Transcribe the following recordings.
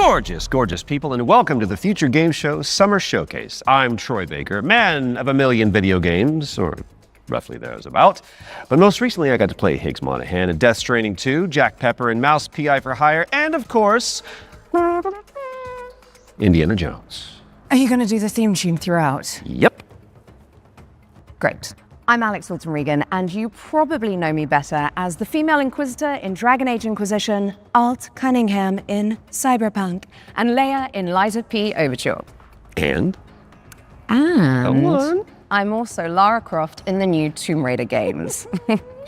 Gorgeous, gorgeous people, and welcome to the Future Game Show Summer Showcase. I'm Troy Baker, man of a million video games, or roughly thereabout. But most recently, I got to play Higgs Monaghan in Death Stranding 2, Jack Pepper and Mouse P.I. for Hire, and of course, Indiana Jones. Are you going to do the theme tune throughout? Yep. Great. I'm Alex Hilton-Regan, and you probably know me better as the female Inquisitor in Dragon Age Inquisition, Alt Cunningham in Cyberpunk, and Leia in Liza P. Overture. And? And I'm also Lara Croft in the new Tomb Raider games.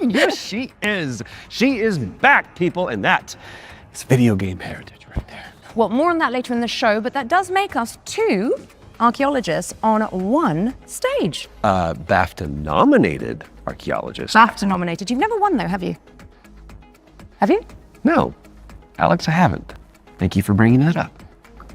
Yes, she is. She is back, people, and that is video game heritage right there. Well, more on that later in the show, but that does make us two archaeologists on one stage. BAFTA-nominated archaeologist. BAFTA-nominated. You've never won, though, have you? Have you? No, Alex, I haven't. Thank you for bringing that up.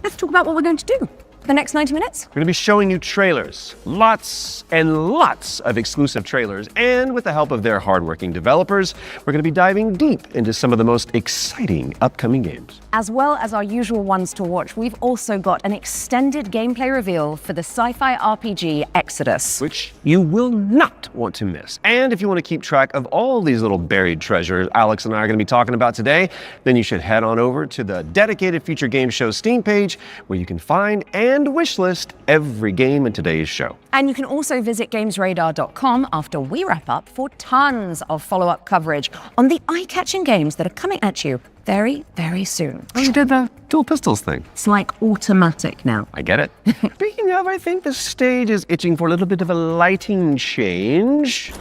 Let's talk about what we're going to do for the next 90 minutes. We're going to be showing you trailers, lots and lots of exclusive trailers, and with the help of their hardworking developers, we're going to be diving deep into some of the most exciting upcoming games. As well as our usual ones to watch, we've also got an extended gameplay reveal for the sci-fi RPG Exodus, which you will not want to miss. And if you want to keep track of all these little buried treasures Alex and I are going to be talking about today, then you should head on over to the dedicated Future Game Show Steam page, where you can find and wishlist every game in today's show. And you can also visit Gamesradar.com after we wrap up for tons of follow-up coverage on the eye-catching games that are coming at you very, very soon. Oh, you did the dual pistols thing. It's like automatic now. I get it. Speaking of, I think the stage is itching for a little bit of a lighting change.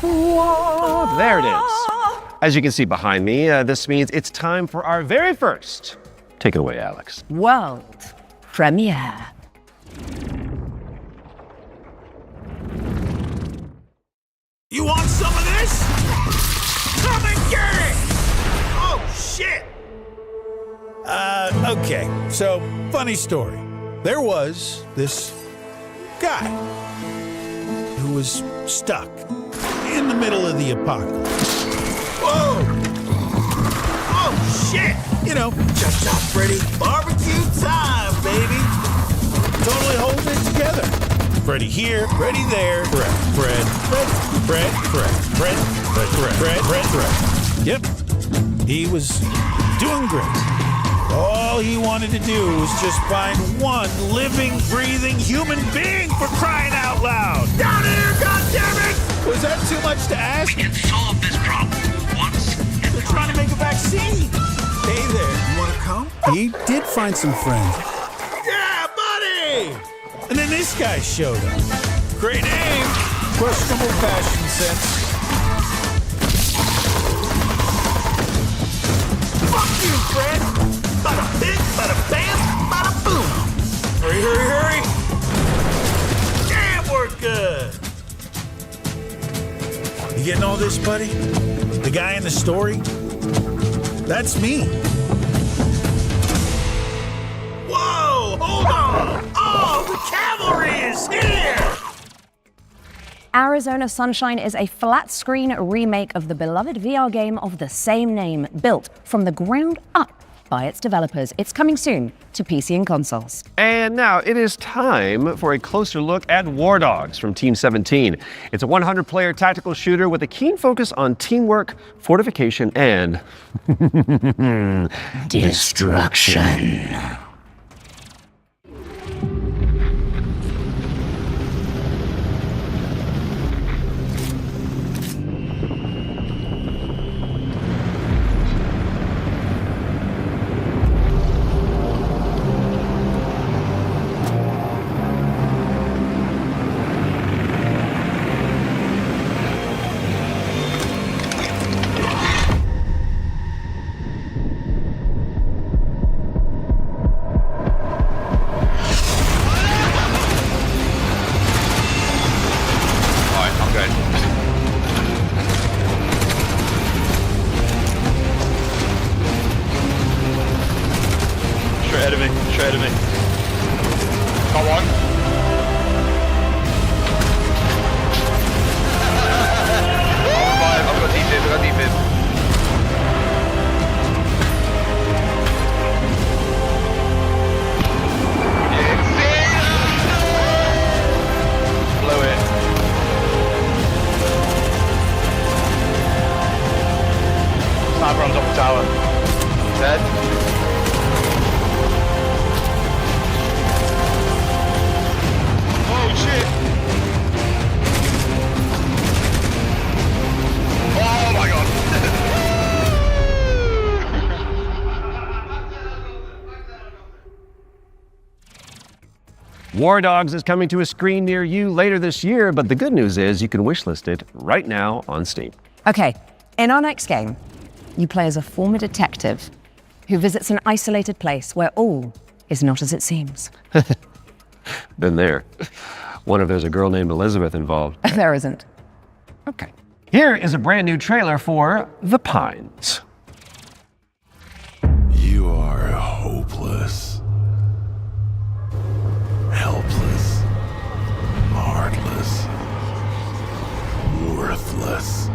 Whoa, there it is. As you can see behind me, this means it's time for our very first. Take it away, Alex. World premiere. You want some of this? Come and get it! Oh, shit! Okay, so, funny story. There was this guy who was stuck in the middle of the apocalypse. Whoa! Oh, shit! You know, Chop Freddy, barbecue time, baby! Totally holding it together. Freddy here, Freddy there, Fred. Yep, he was doing great. All he wanted to do was just find one living, breathing human being, for crying out loud. Down here, goddammit! Was that too much to ask? We can solve this problem once and They're for trying to make a vaccine. Hey there, you wanna come? He did find some friends. Yeah, buddy! And then this guy showed up. Great name, questionable fashion sense. Fuck you, Fred! Bada bing, bada bam, bada boom! Hurry, hurry, hurry! Damn, we're good! You getting all this, buddy? The guy in the story? That's me. Whoa, hold on! Oh, the cavalry is here! Arizona Sunshine is a flat-screen remake of the beloved VR game of the same name, built from the ground up by its developers. It's coming soon to PC and consoles. And now it is time for a closer look at War Dogs from Team 17. It's a 100-player tactical shooter with a keen focus on teamwork, fortification, and destruction. Straight ahead of me. Got one. I've got deep in. Sniper on top of tower. Dead. Oh shit! Oh my god! War Dogs is coming to a screen near you later this year, but the good news is you can wishlist it right now on Steam. Okay, in our next game, you play as a former detective who visits an isolated place where all is not as it seems. Been there. Wonder if there's a girl named Elizabeth involved. There isn't. Okay. Here is a brand new trailer for The Pines. You are hopeless, helpless, heartless, worthless.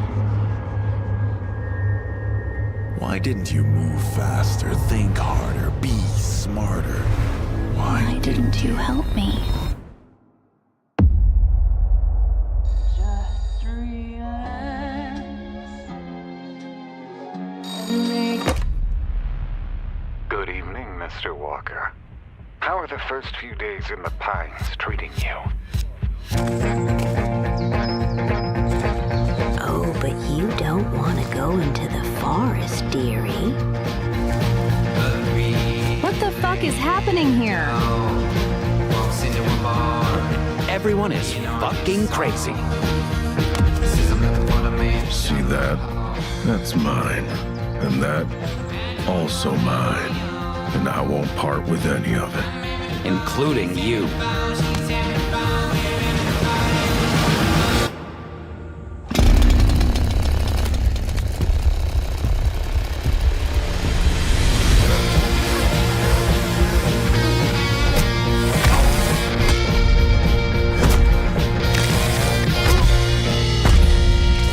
Why didn't you move faster, think harder, be smarter? Why didn't you help me? Good evening, Mr. Walker. How are the first few days in the Pines treating you? Oh, but you don't want to go into the forest, dearie. What the fuck is happening here? Everyone is fucking crazy. See that? That's mine. And that, also mine. And I won't part with any of it. Including you.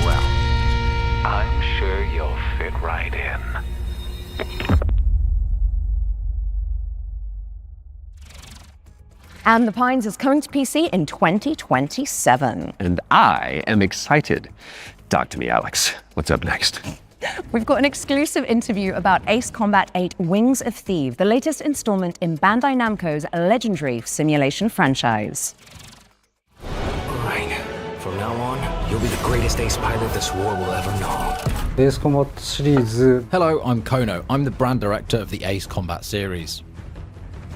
Well, I'm sure you'll fit right in. And The Pines is coming to PC in 2027. And I am excited. Talk to me, Alex. What's up next? We've got an exclusive interview about Ace Combat 8 Wings of Thieves, the latest installment in Bandai Namco's legendary simulation franchise. Right. From now on, you'll be the greatest ace pilot this war will ever know. Ace Combat 시리즈. Hello, I'm Kono. I'm the brand director of the Ace Combat series.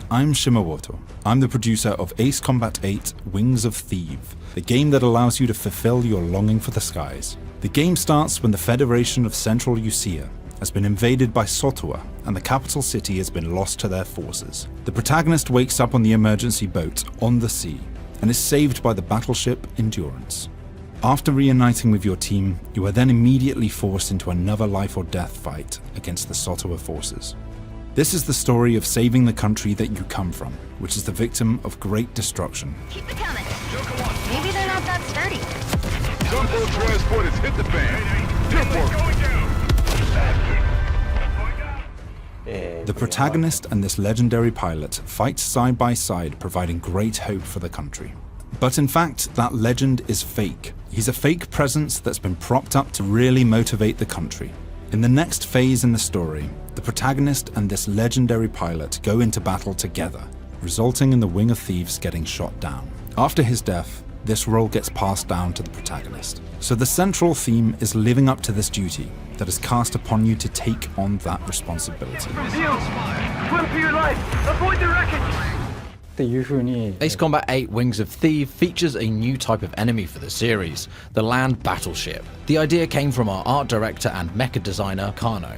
I'm Shimawoto. I'm the producer of Ace Combat 8 Wings of Thieves, the game that allows you to fulfill your longing for the skies. The game starts when the Federation of Central Usia has been invaded by Sotua and the capital city has been lost to their forces. The protagonist wakes up on the emergency boat on the sea and is saved by the battleship Endurance. After reuniting with your team, you are then immediately forced into another life or death fight against the Sotua forces. This is the story of saving the country that you come from, which is the victim of great destruction. Keep it coming. Maybe they're not that sturdy. Gunboat transport has hit the fan. The protagonist and this legendary pilot fight side by side, providing great hope for the country. But in fact, that legend is fake. He's a fake presence that's been propped up to really motivate the country. In the next phase in the story, the protagonist and this legendary pilot go into battle together, resulting in the Wing of Thieves getting shot down. After his death, this role gets passed down to the protagonist. So the central theme is living up to this duty that is cast upon you to take on that responsibility. Ace Combat 8 Wings of Thieves features a new type of enemy for the series, the land battleship. The idea came from our art director and mecha designer, Kano.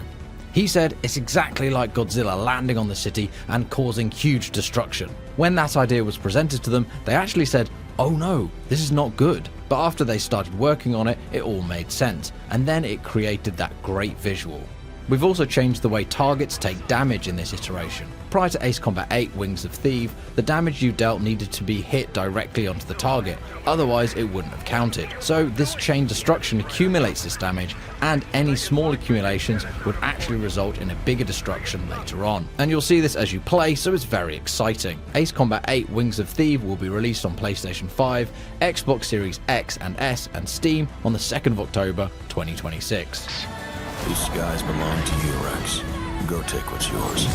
He said it's exactly like Godzilla landing on the city and causing huge destruction. When that idea was presented to them, they actually said, "Oh no, this is not good." But after they started working on it, it all made sense, and then it created that great visual. We've also changed the way targets take damage in this iteration. Prior to Ace Combat 8 Wings of Thieves, the damage you dealt needed to be hit directly onto the target, otherwise it wouldn't have counted. So this chain destruction accumulates this damage, and any small accumulations would actually result in a bigger destruction later on. And you'll see this as you play, so it's very exciting. Ace Combat 8 Wings of Thieves will be released on PlayStation 5, Xbox Series X and S, and Steam on the 2nd of October 2026. These skies belong to you, Rex. Go take what's yours.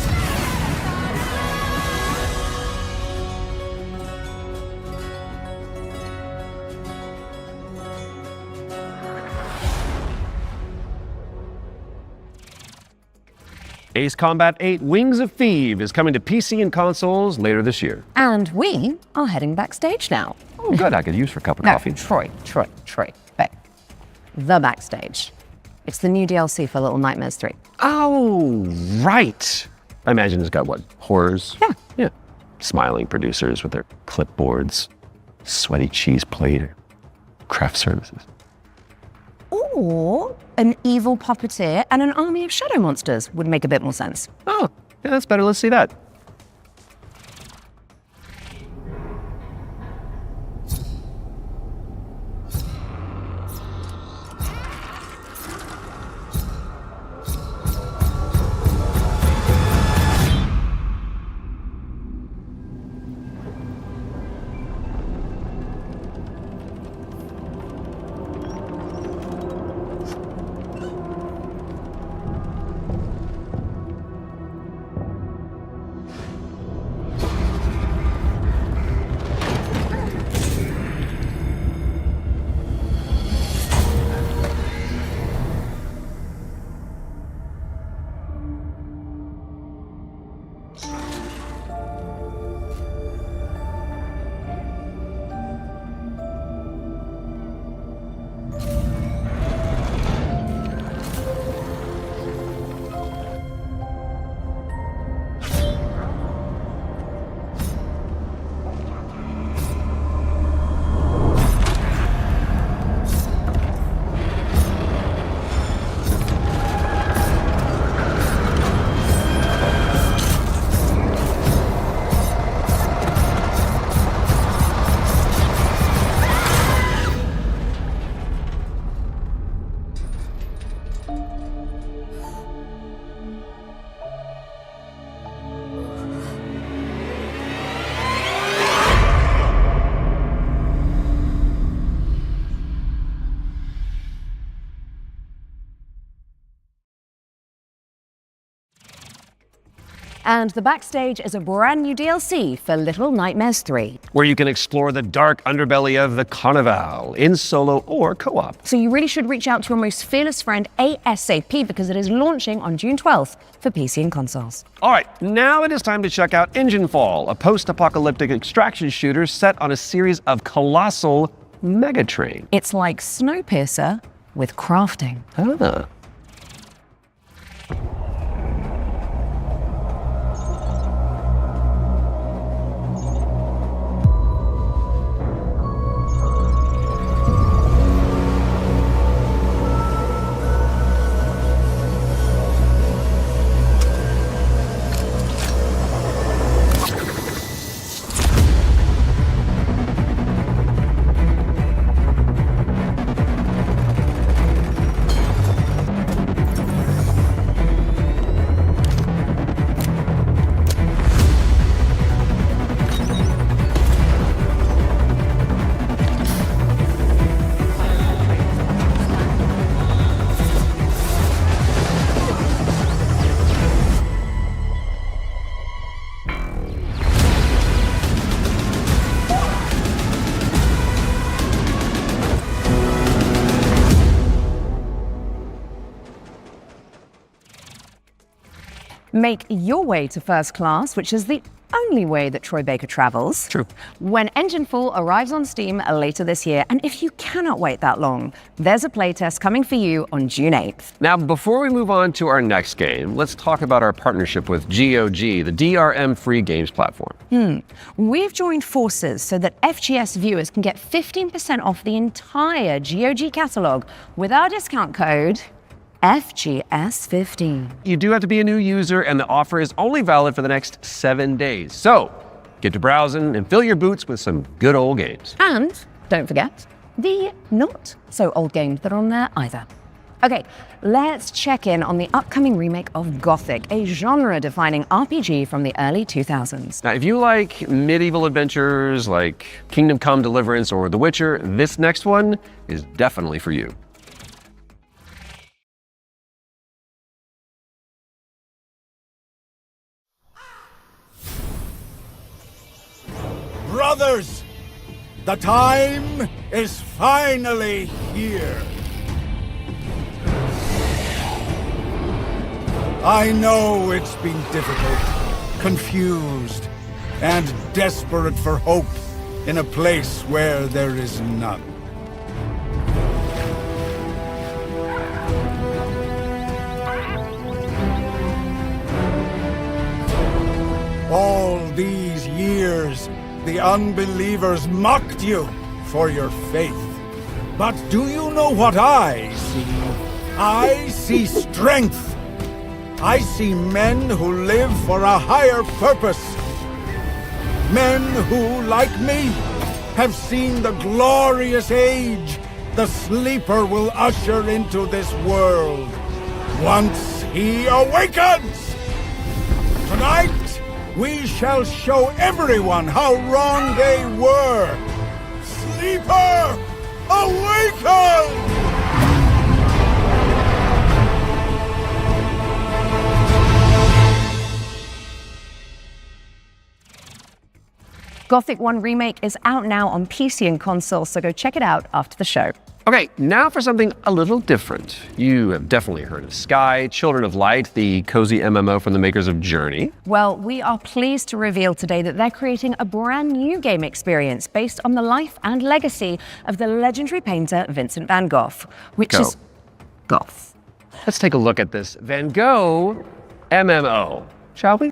Ace Combat 8 Wings of Thieves is coming to PC and consoles later this year. And we are heading backstage now. Oh, good. I could use for a cup of No, coffee. Troy. Babe. The backstage. It's the new DLC for Little Nightmares 3. Oh, right. I imagine it's got what? Horrors? Yeah. Yeah. Smiling producers with their clipboards, sweaty cheese plate, craft services. Or an evil puppeteer and an army of shadow monsters would make a bit more sense. Oh, yeah, that's better. Let's see that. And the backstage is a brand new DLC for Little Nightmares 3. Where you can explore the dark underbelly of the Carnival in solo or co-op. So you really should reach out to your most fearless friend ASAP because it is launching on June 12th for PC and consoles. All right, now it is time to check out Engine Fall, a post-apocalyptic extraction shooter set on a series of colossal megatrain. It's like Snowpiercer with crafting. Ah. Make your way to first class, which is the only way that Troy Baker travels. True. When Engine Fall arrives on Steam later this year, and if you cannot wait that long, there's a playtest coming for you on June 8th. Now, before we move on to our next game, let's talk about our partnership with GOG, the DRM-free games platform. We've joined forces so that FGS viewers can get 15% off the entire GOG catalog with our discount code FGS15. You do have to be a new user, and the offer is only valid for the next 7 days. So, get to browsing and fill your boots with some good old games. And don't forget the not so old games that are on there either. Okay, let's check in on the upcoming remake of Gothic, a genre-defining RPG from the early 2000s. Now, if you like medieval adventures like Kingdom Come Deliverance or The Witcher, this next one is definitely for you. brothers! The time is finally here. I know it's been difficult, confused, and desperate for hope in a place where there is none. All these years, the unbelievers mocked you for your faith. But do you know what I see? I see strength. I see men who live for a higher purpose. Men who, like me, have seen the glorious age the Sleeper will usher into this world once he awakens. Tonight, we shall show everyone how wrong they were. Sleeper, awaken! Gothic 1 Remake is out now on PC and console, so go check it out after the show. Okay, now for something a little different. You have definitely heard of Sky, Children of Light, the cozy MMO from the makers of Journey. Well, we are pleased to reveal today that they're creating a brand new game experience based on the life and legacy of the legendary painter Vincent van Gogh, which is Goth. Let's take a look at this Van Gogh MMO, shall we?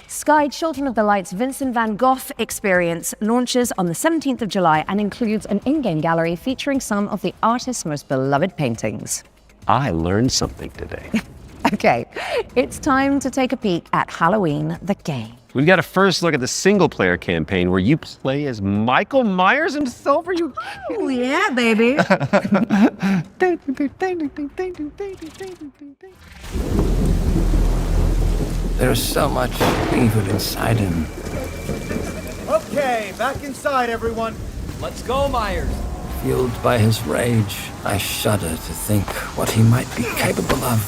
Sky Children of the Light's Vincent van Gogh experience launches on the 17th of July and includes an in-game gallery featuring some of the artist's most beloved paintings. I learned something today. Okay, it's time to take a peek at Halloween, the game. We've got a first look at the single-player campaign where you play as Michael Myers himself. Are you? Oh, yeah, baby. There's so much evil inside him. Okay, back inside, everyone. Let's go, Myers. Fueled by his rage, I shudder to think what he might be capable of.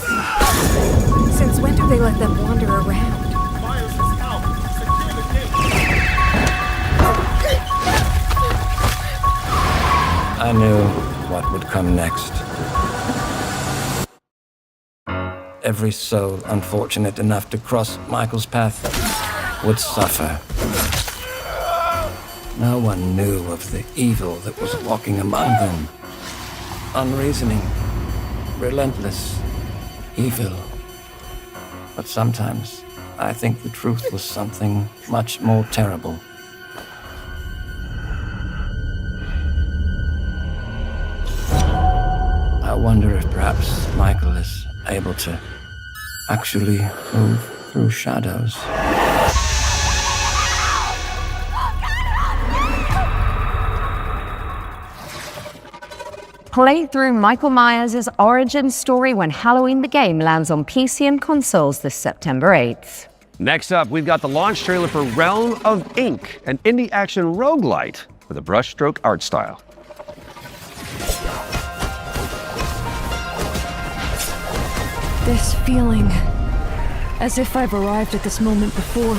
Since when do they let them wander around? Myers is out. Secure the gate. I knew what would come next. Every soul unfortunate enough to cross Michael's path would suffer. No one knew of the evil that was walking among them. Unreasoning, relentless, evil. But sometimes I think the truth was something much more terrible. I wonder if perhaps Michael is able to actually move through shadows. Play through Michael Myers' origin story when Halloween the game lands on PC and consoles this September 8th. Next up, we've got the launch trailer for Realm of Ink, an indie action roguelite with a brushstroke art style. This feeling, as if I've arrived at this moment before.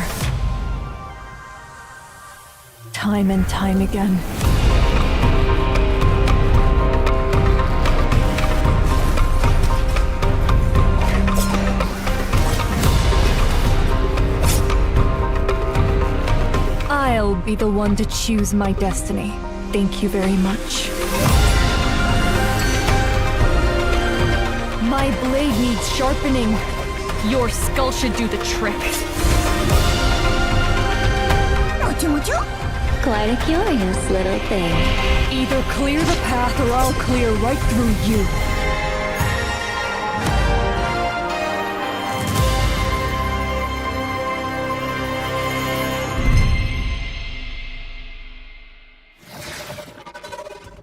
Time and time again. I'll be the one to choose my destiny. Thank you very much. My blade needs sharpening. Your skull should do the trick. Quite a curious little thing. Either clear the path or I'll clear right through you.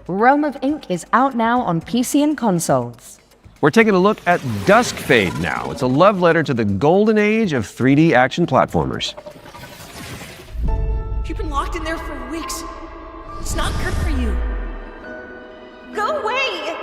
Realm of Ink is out now on PC and consoles. We're taking a look at Dusk Fade now. It's a love letter to the golden age of 3D action platformers. You've been locked in there for weeks. It's not good for you. Go away!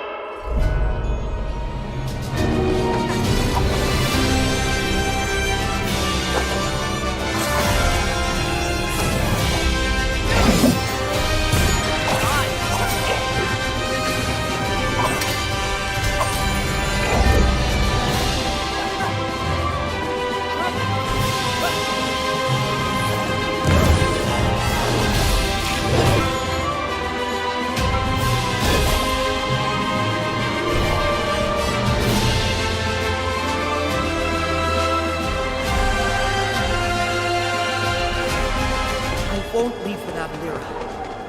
I won't leave without Lyra.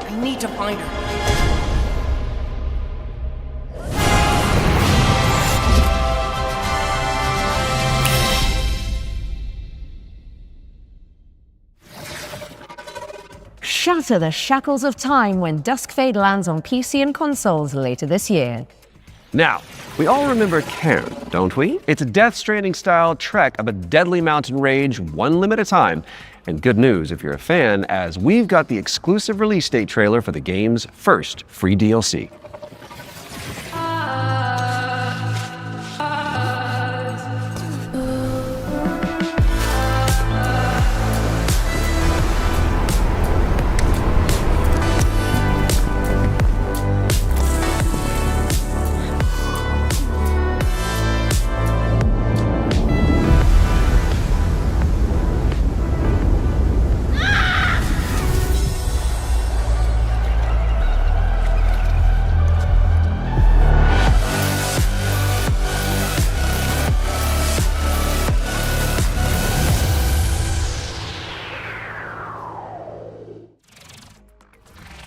I need to find her. Shatter the shackles of time when Dusk Fade lands on PC and consoles later this year. Now, we all remember Cairn, don't we? It's a Death Stranding-style trek of a deadly mountain rage, one limb at a time. And good news if you're a fan, as we've got the exclusive release date trailer for the game's first free DLC.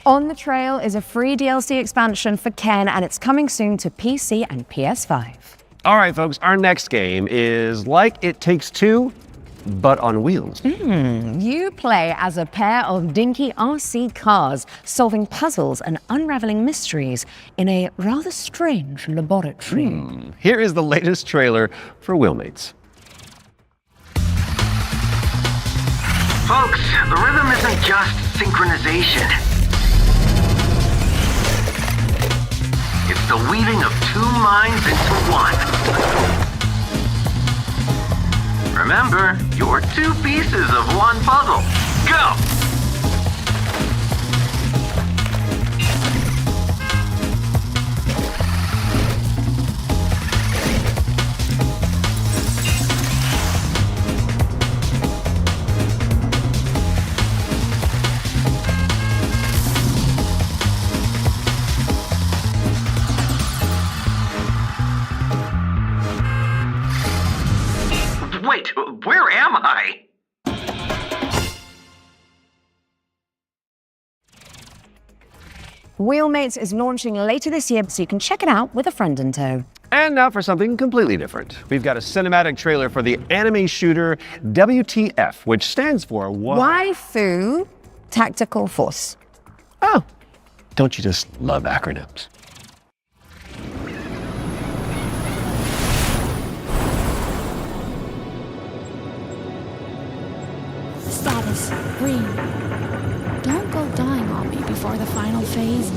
On the trail is a free DLC expansion for Ken, and it's coming soon to PC and PS5. All right, folks, our next game is like It Takes Two, but on wheels. You play as a pair of dinky RC cars, solving puzzles and unraveling mysteries in a rather strange laboratory. Here is the latest trailer for Wheelmates. Folks, the rhythm isn't just synchronization. It's the weaving of two minds into one. Remember, you're two pieces of one puzzle. Go! Wait, where am I? Wheelmates is launching later this year, so you can check it out with a friend in tow. And now for something completely different. We've got a cinematic trailer for the anime shooter WTF, which stands for Waifu Tactical Force. Oh, don't you just love acronyms? Status, green. Don't go dying on me before the final phase.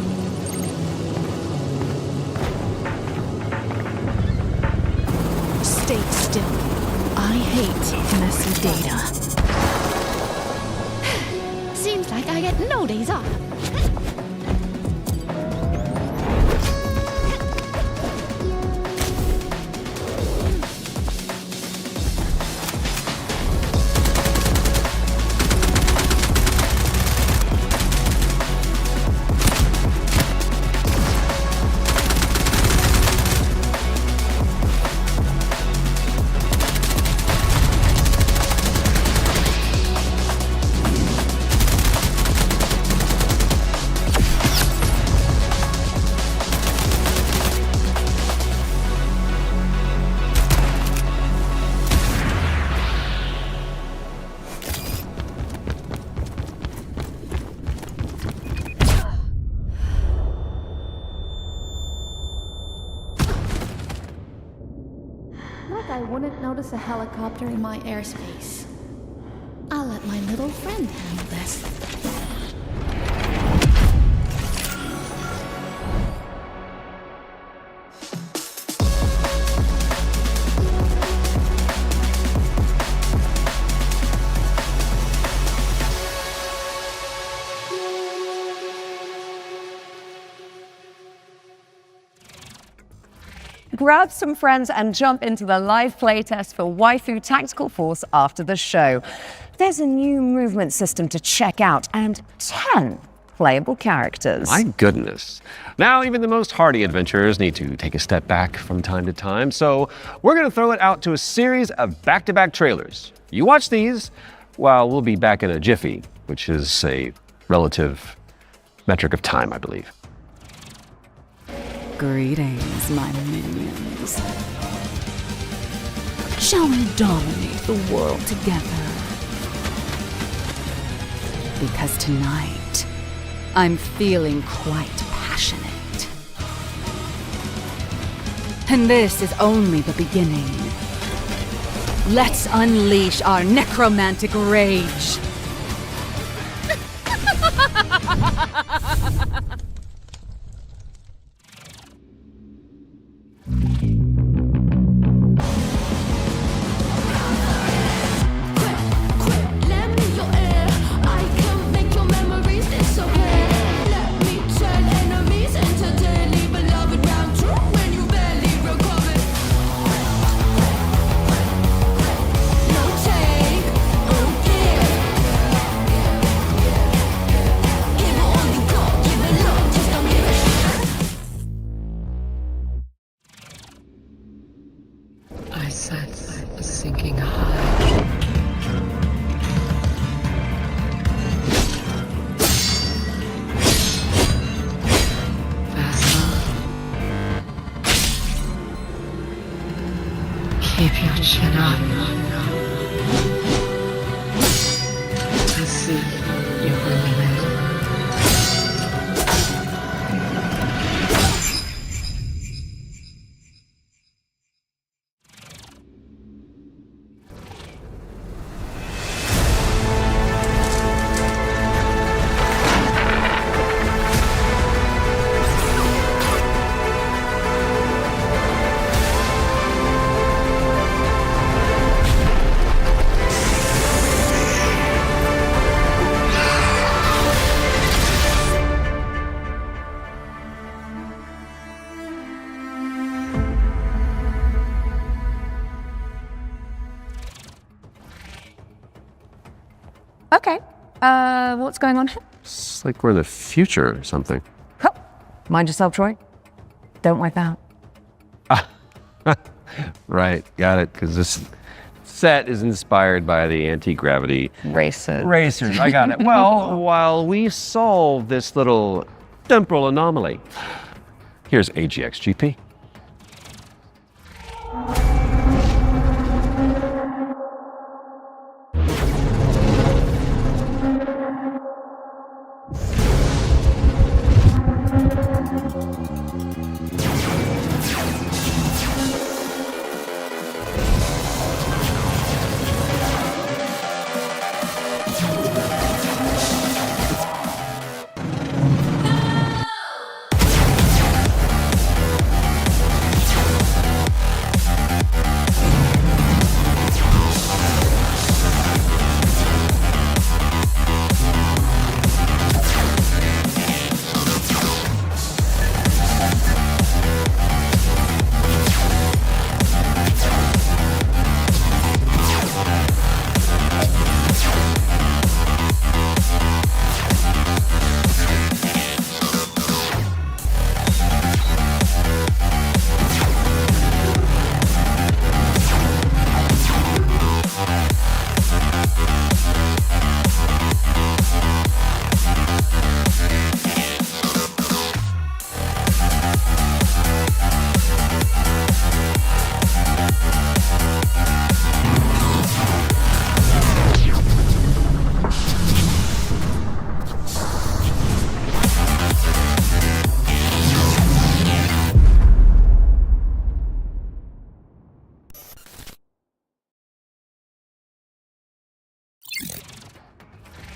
Stay still. I hate messy data. Seems like I get no days off. I wouldn't notice a helicopter in my airspace. I'll let my little friend handle this. Grab some friends and jump into the live playtest for Waifu Tactical Force after the show. There's a new movement system to check out and 10 playable characters. My goodness. Now even the most hardy adventurers need to take a step back from time to time, so we're going to throw it out to a series of back-to-back trailers. You watch these while we'll be back in a jiffy, which is a relative metric of time, I believe. Greetings, my minions. Shall we dominate the world together? Because tonight, I'm feeling quite passionate. And this is only the beginning. Let's unleash our necromantic rage. I sense a sinking high. Keep your chin up. I see you really live. Okay, what's going on here? It's like we're in the future or something. Oh, mind yourself, Troy. Don't wipe out. Right, got it, because this set is inspired by the anti-gravity racers. I got it. Well, while we solve this little temporal anomaly, here's AGXGP.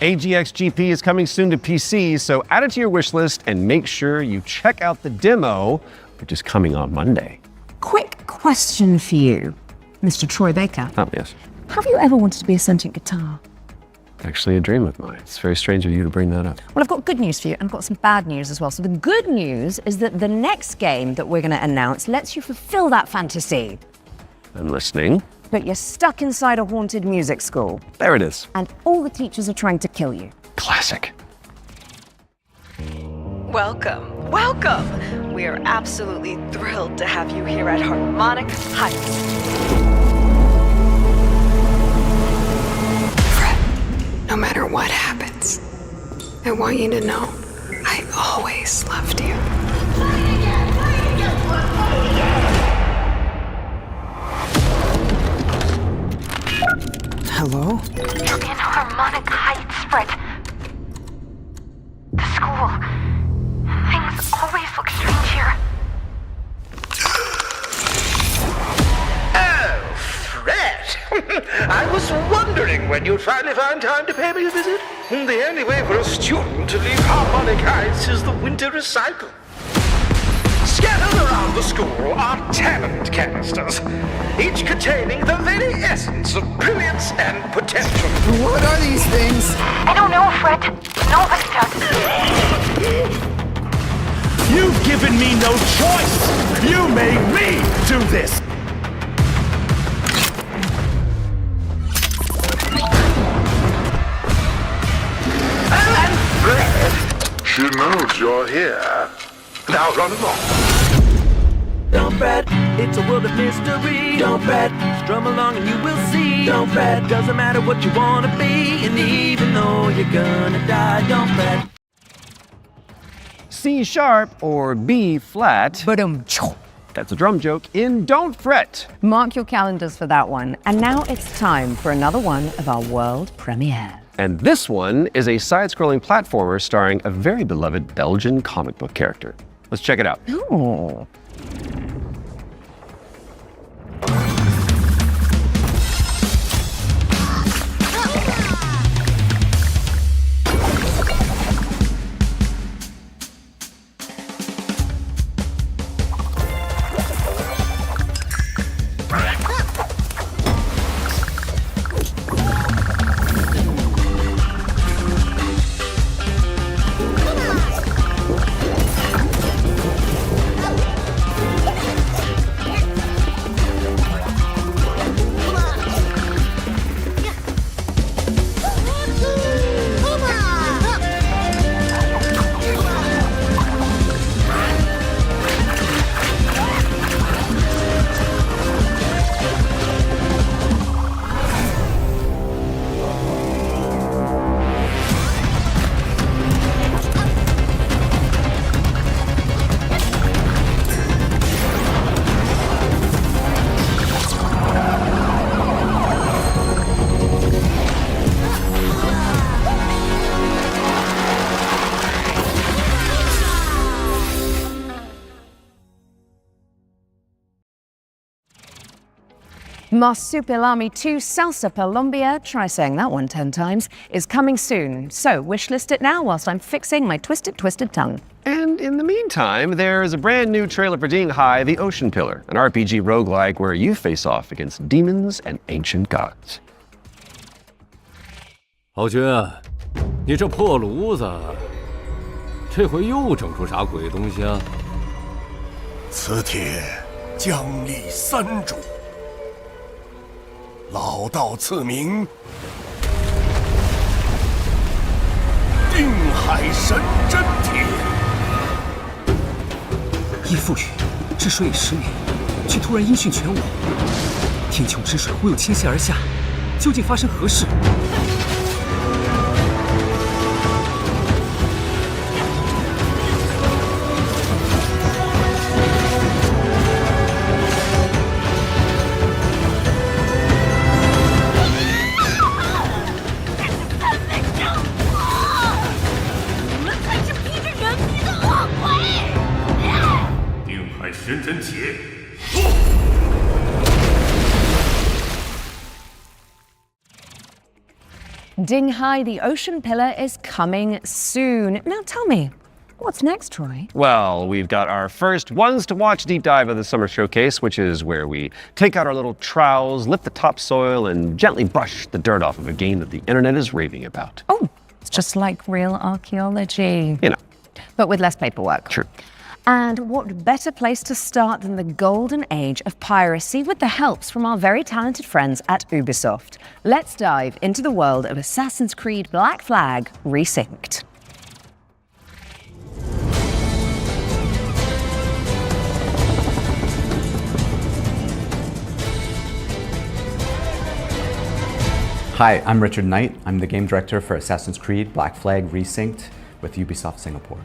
AGX GP is coming soon to PC, so add it to your wish list and make sure you check out the demo, which is coming on Monday. Quick question for you, Mr. Troy Baker. Oh, yes. Have you ever wanted to be a sentient guitar? Actually a dream of mine. It's very strange of you to bring that up. Well, I've got good news for you, and I've got some bad news as well. So the good news is that the next game that we're going to announce lets you fulfill that fantasy. I'm listening. But you're stuck inside a haunted music school. There it is. And all the teachers are trying to kill you. Classic. Welcome, welcome! We are absolutely thrilled to have you here at Harmonic Heights. Fred, no matter what happens, I want you to know I always loved you. Hello? You're in Harmonic Heights, Fred. The school. Things always look strange here. Oh, Fred! I was wondering when you'd finally find time to pay me a visit. The only way for a student to leave Harmonic Heights is the winter recycle. Scattered around the school are talent canisters, each containing the very essence of brilliance and potential. What are these things? I don't know, Fred. Nobody does. You've given me no choice! You made me do this! And Fred, she knows you're here. Now run along. Don't fret, it's a world of mystery. Don't fret, strum along and you will see. Don't fret, doesn't matter what you wanna be. And even though you're gonna die, don't fret. C sharp or B flat. That's a drum joke in Don't Fret. Mark your calendars for that one. And now it's time for another one of our world premiere. And this one is a side-scrolling platformer starring a very beloved Belgian comic book character. Let's check it out. Ooh. Marsupilami 2 Salsa Colombia, try saying that one 10 times, is coming soon. So wishlist it now whilst I'm fixing my twisted tongue. And in the meantime, there's a brand new trailer for Ding Hai, The Ocean Pillar, an RPG roguelike where you face off against demons and ancient gods. 豪军，你这破炉子，这回又整出啥鬼东西啊？此帖将立三主。 老道赐名定海神针帖。依附于治水已10年，却突然音讯全无，天穹之水忽又倾泻而下，究竟发生何事？ 神针帖。Ding Hai, the ocean pillar, is coming soon. Now tell me, what's next, Troy? Well, we've got our first ones to watch deep dive of the summer showcase, which is where we take out our little trowels, lift the topsoil, and gently brush the dirt off of a game that the internet is raving about. Oh, it's just like real archaeology. You know. But with less paperwork. True. And what better place to start than the golden age of piracy with the helps from our very talented friends at Ubisoft. Let's dive into the world of Assassin's Creed Black Flag Resynced. Hi, I'm Richard Knight. I'm the game director for Assassin's Creed Black Flag Resynced with Ubisoft Singapore.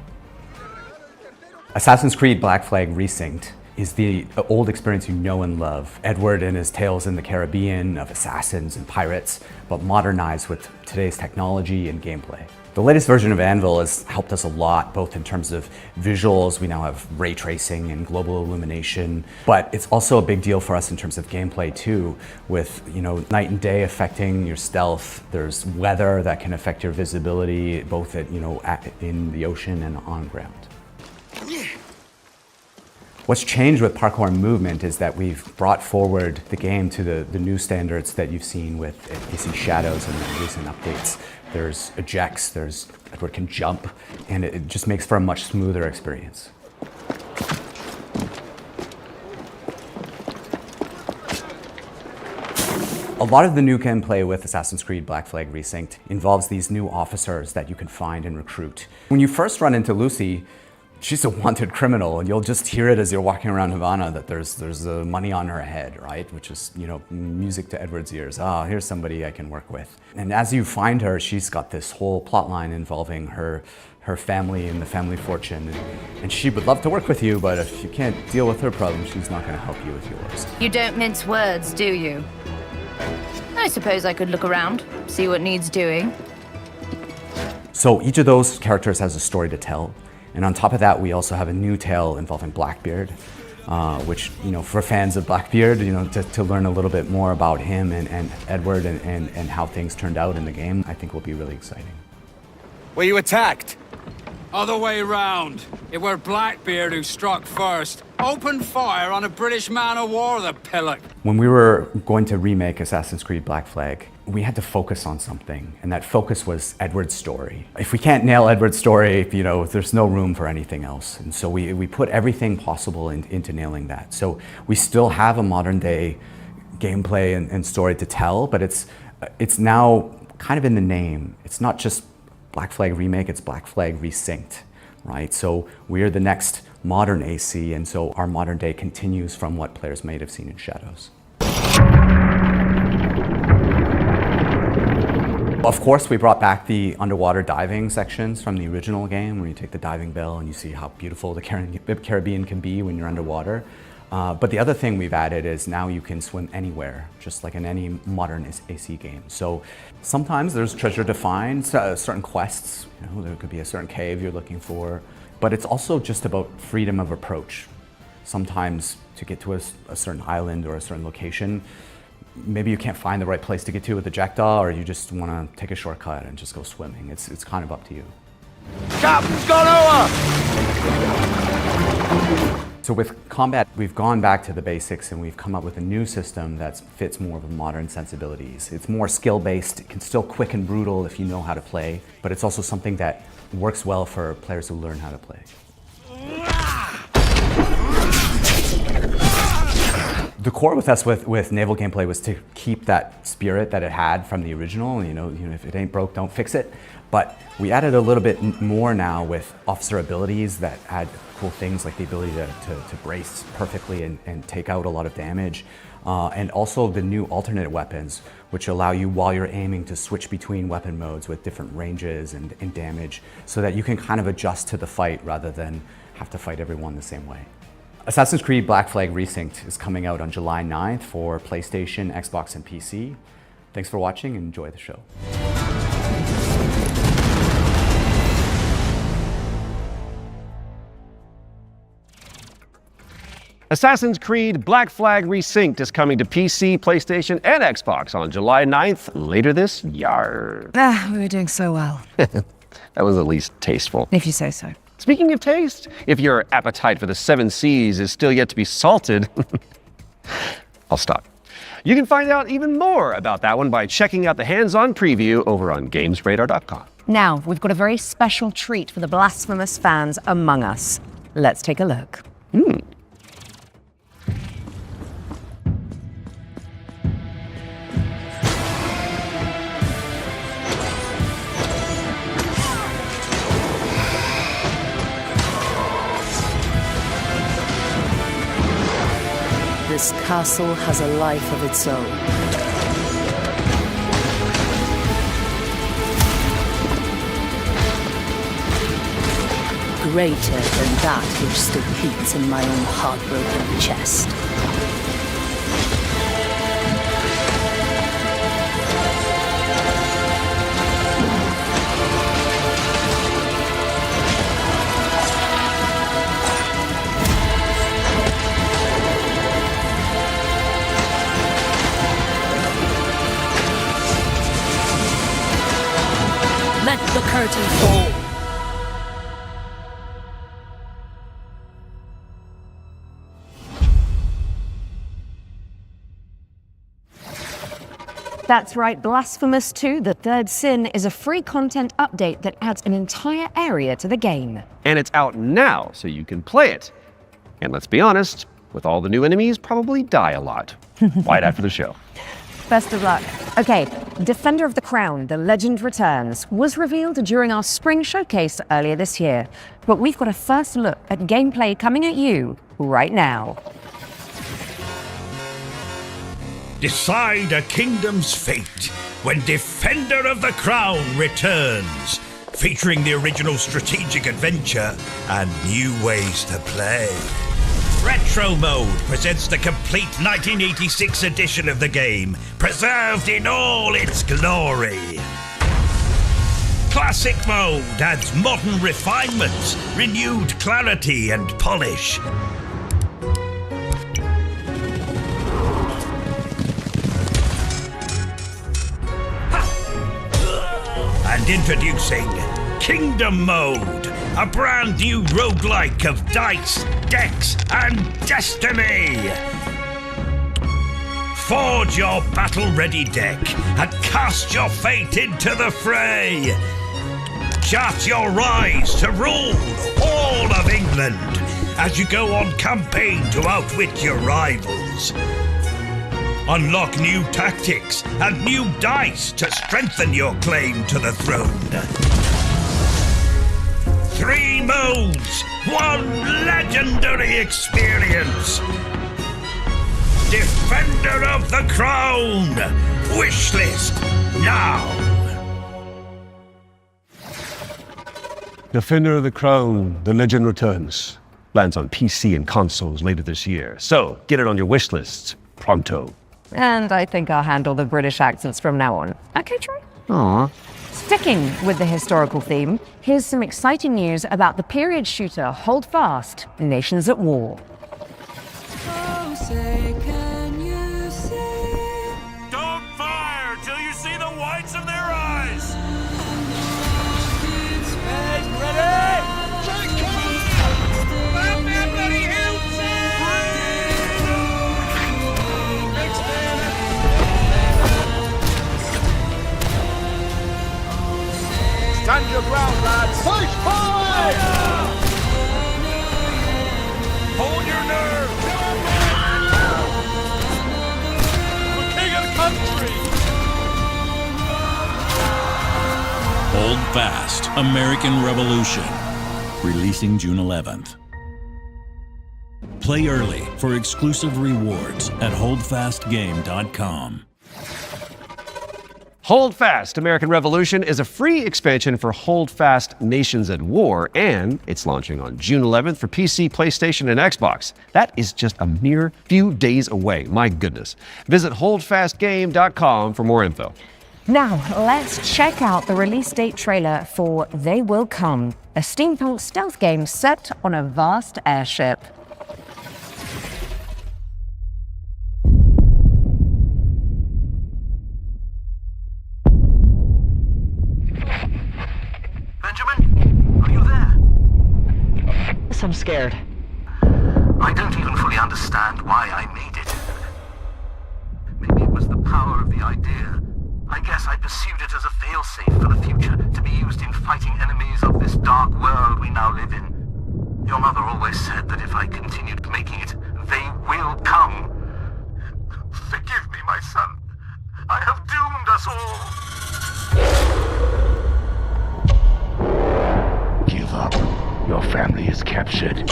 Assassin's Creed Black Flag Resynced is the old experience you know and love. Edward and his tales in the Caribbean of assassins and pirates, but modernized with today's technology and gameplay. The latest version of Anvil has helped us a lot, both in terms of visuals. We now have ray tracing and global illumination, but it's also a big deal for us in terms of gameplay too, with night and day affecting your stealth. There's weather that can affect your visibility, both in the ocean and on ground. What's changed with parkour and movement is that we've brought forward the game to the new standards that you've seen with AC Shadows and the recent updates. There's ejects, Edward can jump, and it just makes for a much smoother experience. A lot of the new gameplay with Assassin's Creed Black Flag Resynced involves these new officers that you can find and recruit. When you first run into Lucy, she's a wanted criminal, and you'll just hear it as you're walking around Havana that there's money on her head, right? Which is, music to Edward's ears. Ah, here's somebody I can work with. And as you find her, she's got this whole plot line involving her family and the family fortune. And she would love to work with you, but if you can't deal with her problems, she's not going to help you with yours. You don't mince words, do you? I suppose I could look around, see what needs doing. So each of those characters has a story to tell. And on top of that, we also have a new tale involving Blackbeard, which, for fans of Blackbeard, to learn a little bit more about him and Edward and how things turned out in the game, I think will be really exciting. Were you attacked? Other way round. It were Blackbeard who struck first. Opened fire on a British man-o'-war, the pillock. When we were going to remake Assassin's Creed Black Flag, we had to focus on something, and that focus was Edward's story. If we can't nail Edward's story, there's no room for anything else. And so we put everything possible into nailing that. So we still have a modern day gameplay and story to tell, but it's now kind of in the name. It's not just Black Flag Remake, it's Black Flag Resynced, right? So we're the next modern AC, and so our modern day continues from what players might have seen in Shadows. Of course, we brought back the underwater diving sections from the original game, where you take the diving bell and you see how beautiful the Caribbean can be when you're underwater. But the other thing we've added is now you can swim anywhere, just like in any modern AC game. So sometimes there's treasure to find, certain quests, there could be a certain cave you're looking for, but it's also just about freedom of approach. Sometimes to get to a certain island or a certain location, maybe you can't find the right place to get to with the jackdaw, or you just want to take a shortcut and just go swimming. It's kind of up to you. Captain's gone over! So with combat, we've gone back to the basics and we've come up with a new system that fits more of the modern sensibilities. It's more skill-based, it can still quick and brutal if you know how to play, but it's also something that works well for players who learn how to play. The core with us with naval gameplay was to keep that spirit that it had from the original. If it ain't broke, don't fix it. But we added a little bit more now with officer abilities that add cool things like the ability to brace perfectly and take out a lot of damage. And also the new alternate weapons, which allow you while you're aiming to switch between weapon modes with different ranges and damage, so that you can kind of adjust to the fight rather than have to fight everyone the same way. Assassin's Creed Black Flag Resynced is coming out on July 9th for PlayStation, Xbox, and PC. Thanks for watching and enjoy the show. Assassin's Creed Black Flag Resynced is coming to PC, PlayStation, and Xbox on July 9th, later this year. We were doing so well. That was at least tasteful. If you say so. Speaking of taste, if your appetite for the 7 Seas is still yet to be salted, I'll stop. You can find out even more about that one by checking out the hands-on preview over on Gamesradar.com. Now, we've got a very special treat for the blasphemous fans among us. Let's take a look. This castle has a life of its own. Greater than that which still beats in my own heartbroken chest. Let the curtain fall. That's right, Blasphemous 2, The Third Sin, is a free content update that adds an entire area to the game. And it's out now, so you can play it. And let's be honest, with all the new enemies, probably die a lot. Right after the show. Best of luck. Okay, Defender of the Crown, The Legend Returns, was revealed during our spring showcase earlier this year. But we've got a first look at gameplay coming at you right now. Decide a kingdom's fate when Defender of the Crown returns, featuring the original strategic adventure and new ways to play. Retro Mode presents the complete 1986 edition of the game, preserved in all its glory. Classic Mode adds modern refinements, renewed clarity and polish. And introducing Kingdom Mode, a brand new roguelike of dice, decks, and destiny. Forge your battle-ready deck and cast your fate into the fray. Chart your rise to rule all of England as you go on campaign to outwit your rivals. Unlock new tactics and new dice to strengthen your claim to the throne. 3 modes, 1 legendary experience. Defender of the Crown. Wishlist now. Defender of the Crown, The Legend Returns. Lands on PC and consoles later this year. So get it on your wish lists pronto. And I think I'll handle the British accents from now on. Okay, Troy? Aww. Sticking with the historical theme, here's some exciting news about the period shooter Hold Fast, Nations at War. Oh, say, can you see? Don't fire till you see the whites of their eyes! Ready? Take cover! Batman bloody Stand your ground, lads! Push forward! Hold your nerve! The king of the country! Hold Fast, American Revolution. Releasing June 11th. Play early for exclusive rewards at holdfastgame.com. Hold Fast, American Revolution is a free expansion for Hold Fast Nations at War, and it's launching on June 11th for PC, PlayStation, and Xbox. That is just a mere few days away, my goodness. Visit holdfastgame.com for more info. Now, let's check out the release date trailer for They Will Come, a steampunk stealth game set on a vast airship. I'm scared. I don't even fully understand why I made it. Maybe it was the power of the idea. I guess I pursued it as a failsafe for the future, to be used in fighting enemies of this dark world we now live in. Your mother always said that if I continued making it, they will come. Forgive me, my son. I have doomed us all. Give up. Your family is captured. The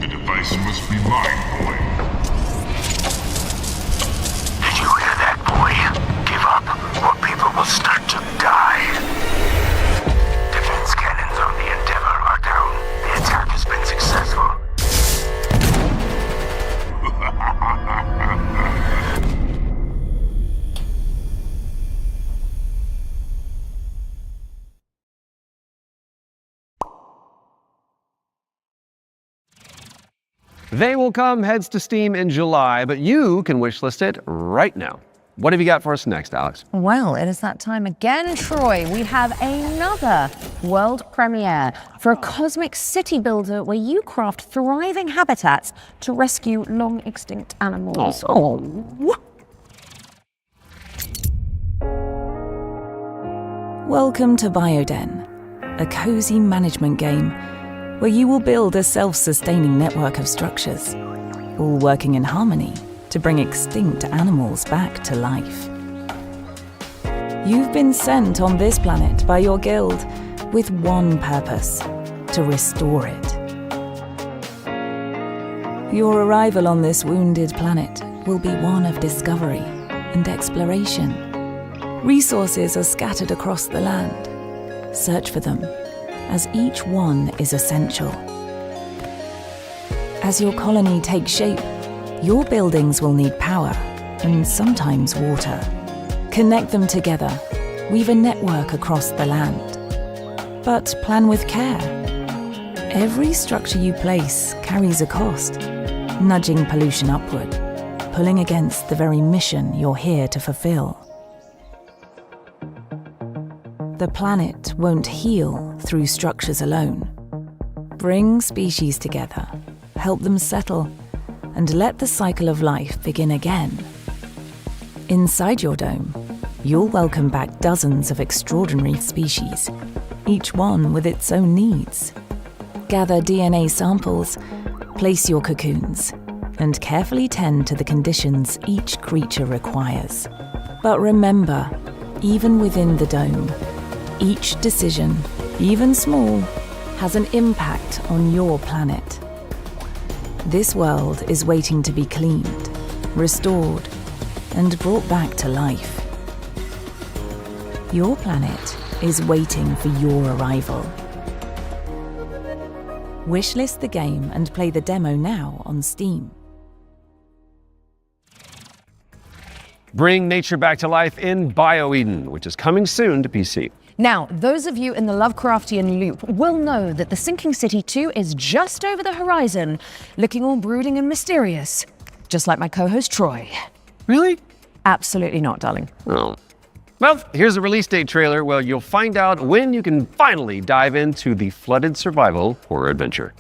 device must be mine, boy. Did you hear that, boy? Give up, or people will start to die. Defense cannons on the Endeavor are down. The attack has been successful. They Will Come heads to Steam in July, but you can wishlist it right now. What have you got for us next, Alex? Well, it is that time again, Troy. We have another world premiere for a cosmic city builder where you craft thriving habitats to rescue long extinct animals. Oh. Welcome to Bioden, a cozy management game where you will build a self-sustaining network of structures, all working in harmony to bring extinct animals back to life. You've been sent on this planet by your guild with one purpose: to restore it. Your arrival on this wounded planet will be one of discovery and exploration. Resources are scattered across the land. Search for them, as each one is essential. As your colony takes shape, your buildings will need power and sometimes water. Connect them together, weave a network across the land. But plan with care. Every structure you place carries a cost, nudging pollution upward, pulling against the very mission you're here to fulfill. The planet won't heal through structures alone. Bring species together, help them settle, and let the cycle of life begin again. Inside your dome, you'll welcome back dozens of extraordinary species, each one with its own needs. Gather DNA samples, place your cocoons, and carefully tend to the conditions each creature requires. But remember, even within the dome, each decision, even small, has an impact on your planet. This world is waiting to be cleaned, restored, and brought back to life. Your planet is waiting for your arrival. Wishlist the game and play the demo now on Steam. Bring nature back to life in BioEden, which is coming soon to PC. Now, those of you in the Lovecraftian loop will know that The Sinking City 2 is just over the horizon, looking all brooding and mysterious, just like my co-host Troy. Really? Absolutely not, darling. Oh. Well, here's a release date trailer where you'll find out when you can finally dive into the flooded survival horror adventure.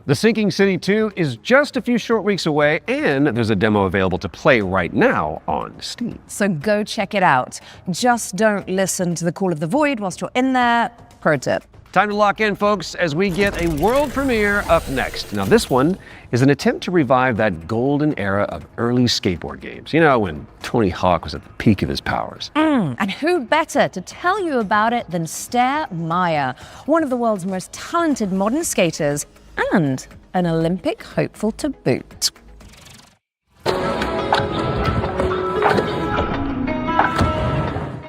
The Sinking City 2 is just a few short weeks away, and there's a demo available to play right now on Steam. So go check it out. Just don't listen to the call of the void whilst you're in there. Pro tip. Time to lock in, folks, as we get a world premiere up next. Now, this one is an attempt to revive that golden era of early skateboard games. You know, when Tony Hawk was at the peak of his powers. And who better to tell you about it than Stair Meyer, one of the world's most talented modern skaters and an Olympic hopeful to boot.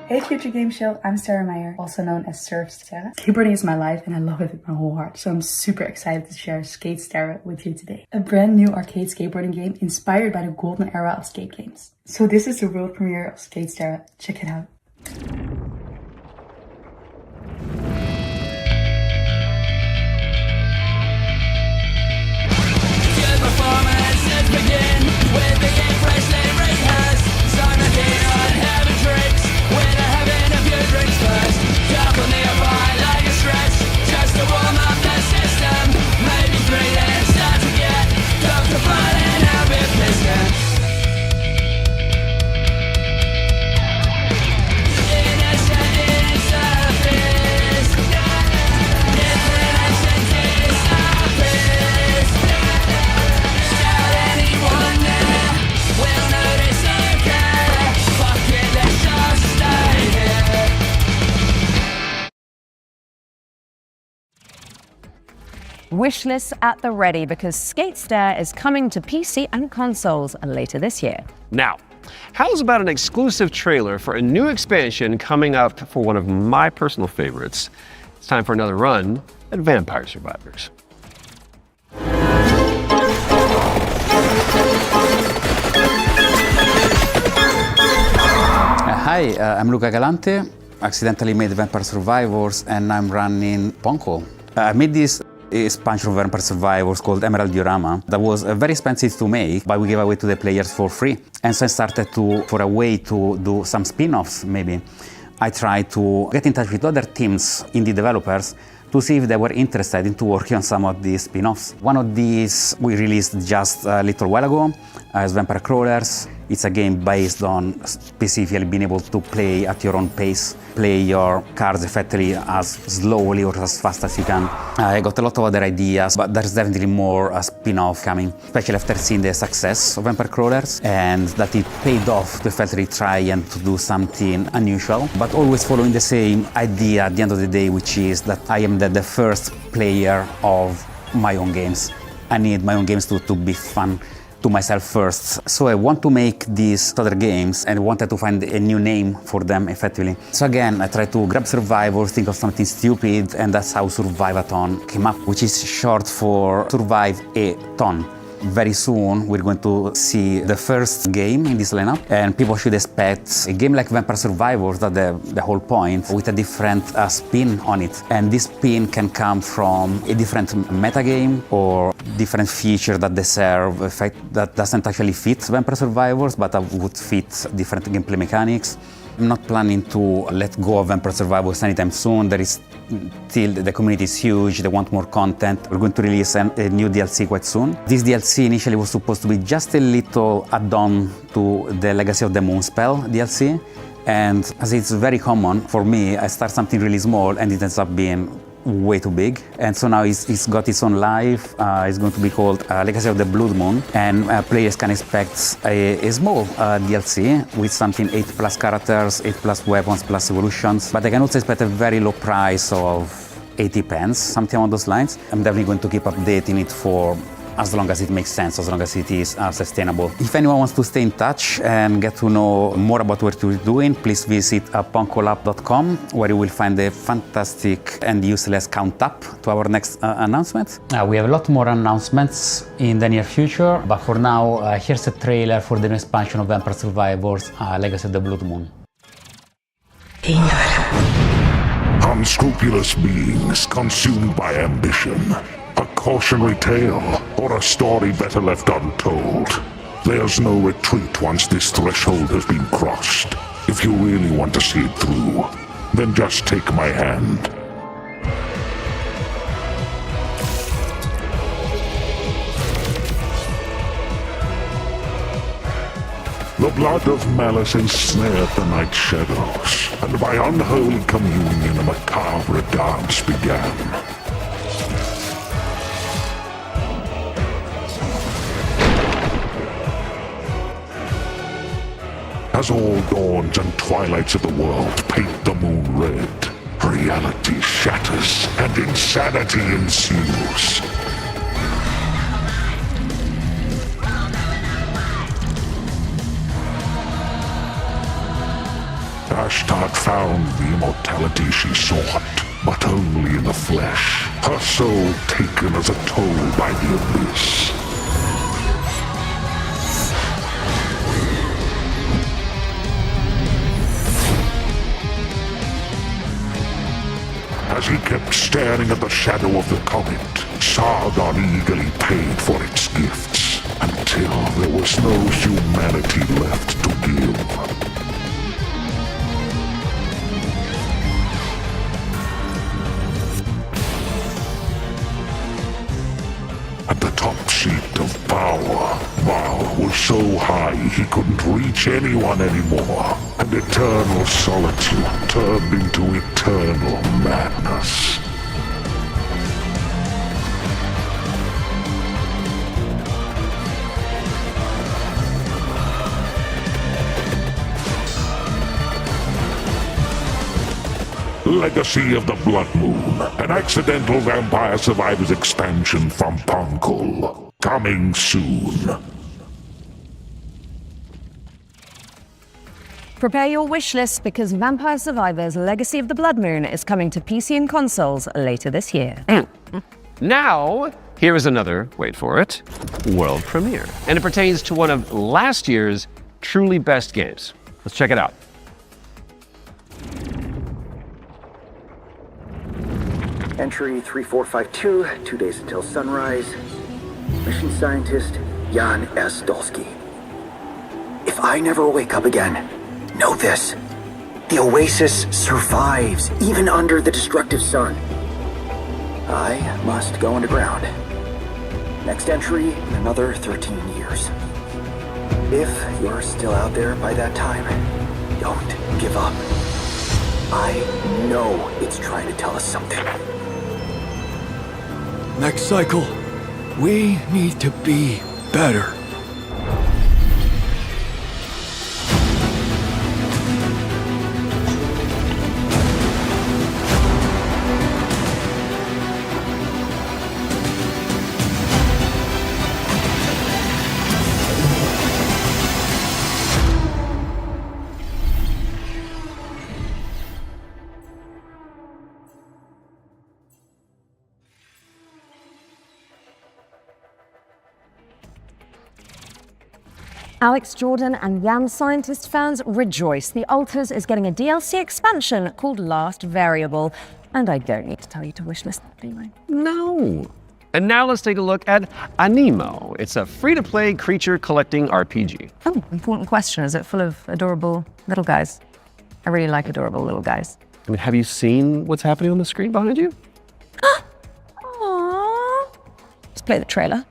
Hey Future Game Show, I'm Sarah Meyer, also known as Surf Sarah. Skateboarding is my life and I love it with my whole heart, so I'm super excited to share Skate Sarah with you today. A brand new arcade skateboarding game inspired by the golden era of skate games. So this is the world premiere of Skate Sarah. Check it out. Wishlist at the ready because Skate Stair is coming to PC and consoles later this year. Now, how's about an exclusive trailer for a new expansion coming up for one of my personal favorites? It's time for another run at Vampire Survivors. Hi, I'm Luca Galante. Accidentally made Vampire Survivors and I'm running Ponko. I made this expansion of Vampire Survivors called Emerald Diorama that was very expensive to make, but we gave away to the players for free. And so I started for a way to do some spin-offs maybe. I tried to get in touch with other teams, indie developers, to see if they were interested in working on some of these spin-offs. One of these we released just a little while ago as Vampire Crawlers. It's a game based on specifically being able to play at your own pace, play your cards effectively as slowly or as fast as you can. I got a lot of other ideas, but there's definitely more spin-off coming, especially after seeing the success of Vampire Crawlers and that it paid off to effectively try and to do something unusual, but always following the same idea at the end of the day, which is that I am the first player of my own games. I need my own games to be fun to myself first. So I want to make these other games and wanted to find a new name for them effectively. So again, I tried to grab Survivors, think of something stupid, and that's how Survive-a-thon came up, which is short for Survive a Ton. Very soon we're going to see the first game in this lineup, and people should expect a game like Vampire Survivors, that's the whole point, with a different spin on it. And this spin can come from a different metagame or different feature that they serve, that doesn't actually fit Vampire Survivors, but would fit different gameplay mechanics. I'm not planning to let go of Vampire Survivors anytime soon. There is still, the community is huge, they want more content. We're going to release a new DLC quite soon. This DLC initially was supposed to be just a little add-on to the Legacy of the Moonspell DLC. And as it's very common for me, I start something really small and it ends up being way too big. And so now it's got its own life. It's going to be called Legacy of the Blood Moon, and players can expect a small DLC with something 8+ characters, 8+ weapons, plus evolutions, but they can also expect a very low price of 80 pence, something along those lines. I'm definitely going to keep updating it for as long as it makes sense, as long as it is sustainable. If anyone wants to stay in touch and get to know more about what we're doing, please visit ponkolab.com, where you will find a fantastic and useless count up to our next announcement. We have a lot more announcements in the near future, but for now, here's a trailer for the new expansion of Vampire Survivors, Legacy of the Blood Moon. Unscrupulous beings consumed by ambition. A cautionary tale, or a story better left untold. There's no retreat once this threshold has been crossed. If you really want to see it through, then just take my hand. The blood of malice ensnared the night shadows, and by unholy communion a macabre dance began. As all dawns and twilights of the world paint the moon red, reality shatters and insanity ensues. Ashtart found the immortality she sought, but only in the flesh, her soul taken as a toll by the abyss. As he kept staring at the shadow of the comet, Sargon eagerly paid for its gifts, until there was no humanity left to give. At the top seat of power, Baal was so high he couldn't reach anyone anymore, and eternal solitude turned into eternal madness. Legacy of the Blood Moon, an accidental Vampire Survivors expansion from Punkle. Coming soon. Prepare your wish list because Vampire Survivors Legacy of the Blood Moon is coming to PC and consoles later this year. Now, here is another, wait for it, world premiere. And it pertains to one of last year's truly best games. Let's check it out. Entry 3452, 2 days until sunrise. Mission scientist, Jan S. Dolsky. If I never wake up again, know this. The Oasis survives, even under the destructive sun. I must go underground. Next entry in another 13 years. If you're still out there by that time, don't give up. I know it's trying to tell us something. Next cycle, we need to be better. Alex Jordan and Yam Scientist fans rejoice. The Alters is getting a DLC expansion called Last Variable. And I don't need to tell you to wishlist that, do I? No. And now let's take a look at Anemo. It's a free-to-play creature collecting RPG. Oh, important question. Is it full of adorable little guys? I really like adorable little guys. I mean, have you seen what's happening on the screen behind you? Aww. Let's play the trailer.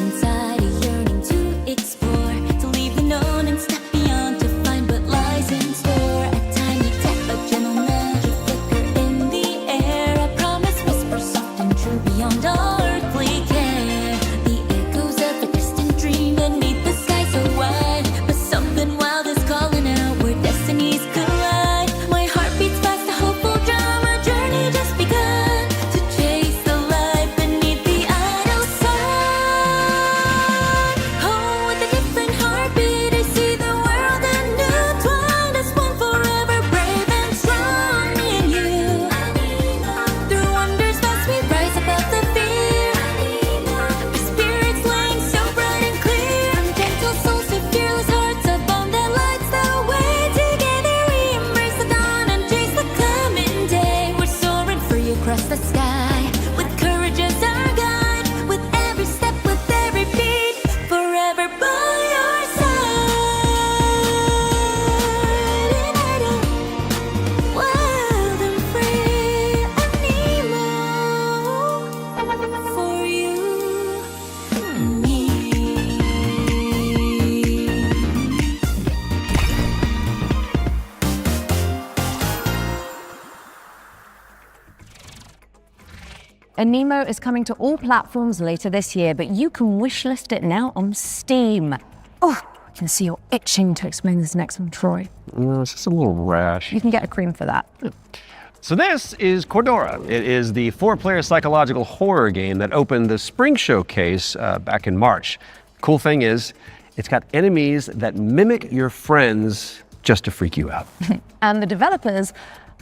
Inside a yearning touch the sky. With courage as our guide. With every step, with every beat. Forever by your side. In idle, wild and free. A Nemo. For you and me. Nemo is coming to all platforms later this year, but you can wishlist it now on Steam. Oh, I can see you're itching to explain this next one, Troy. No, it's just a little rash. You can get a cream for that. So this is Cordura. It is the 4-player psychological horror game that opened the Spring Showcase back in March. Cool thing is, it's got enemies that mimic your friends just to freak you out. And the developers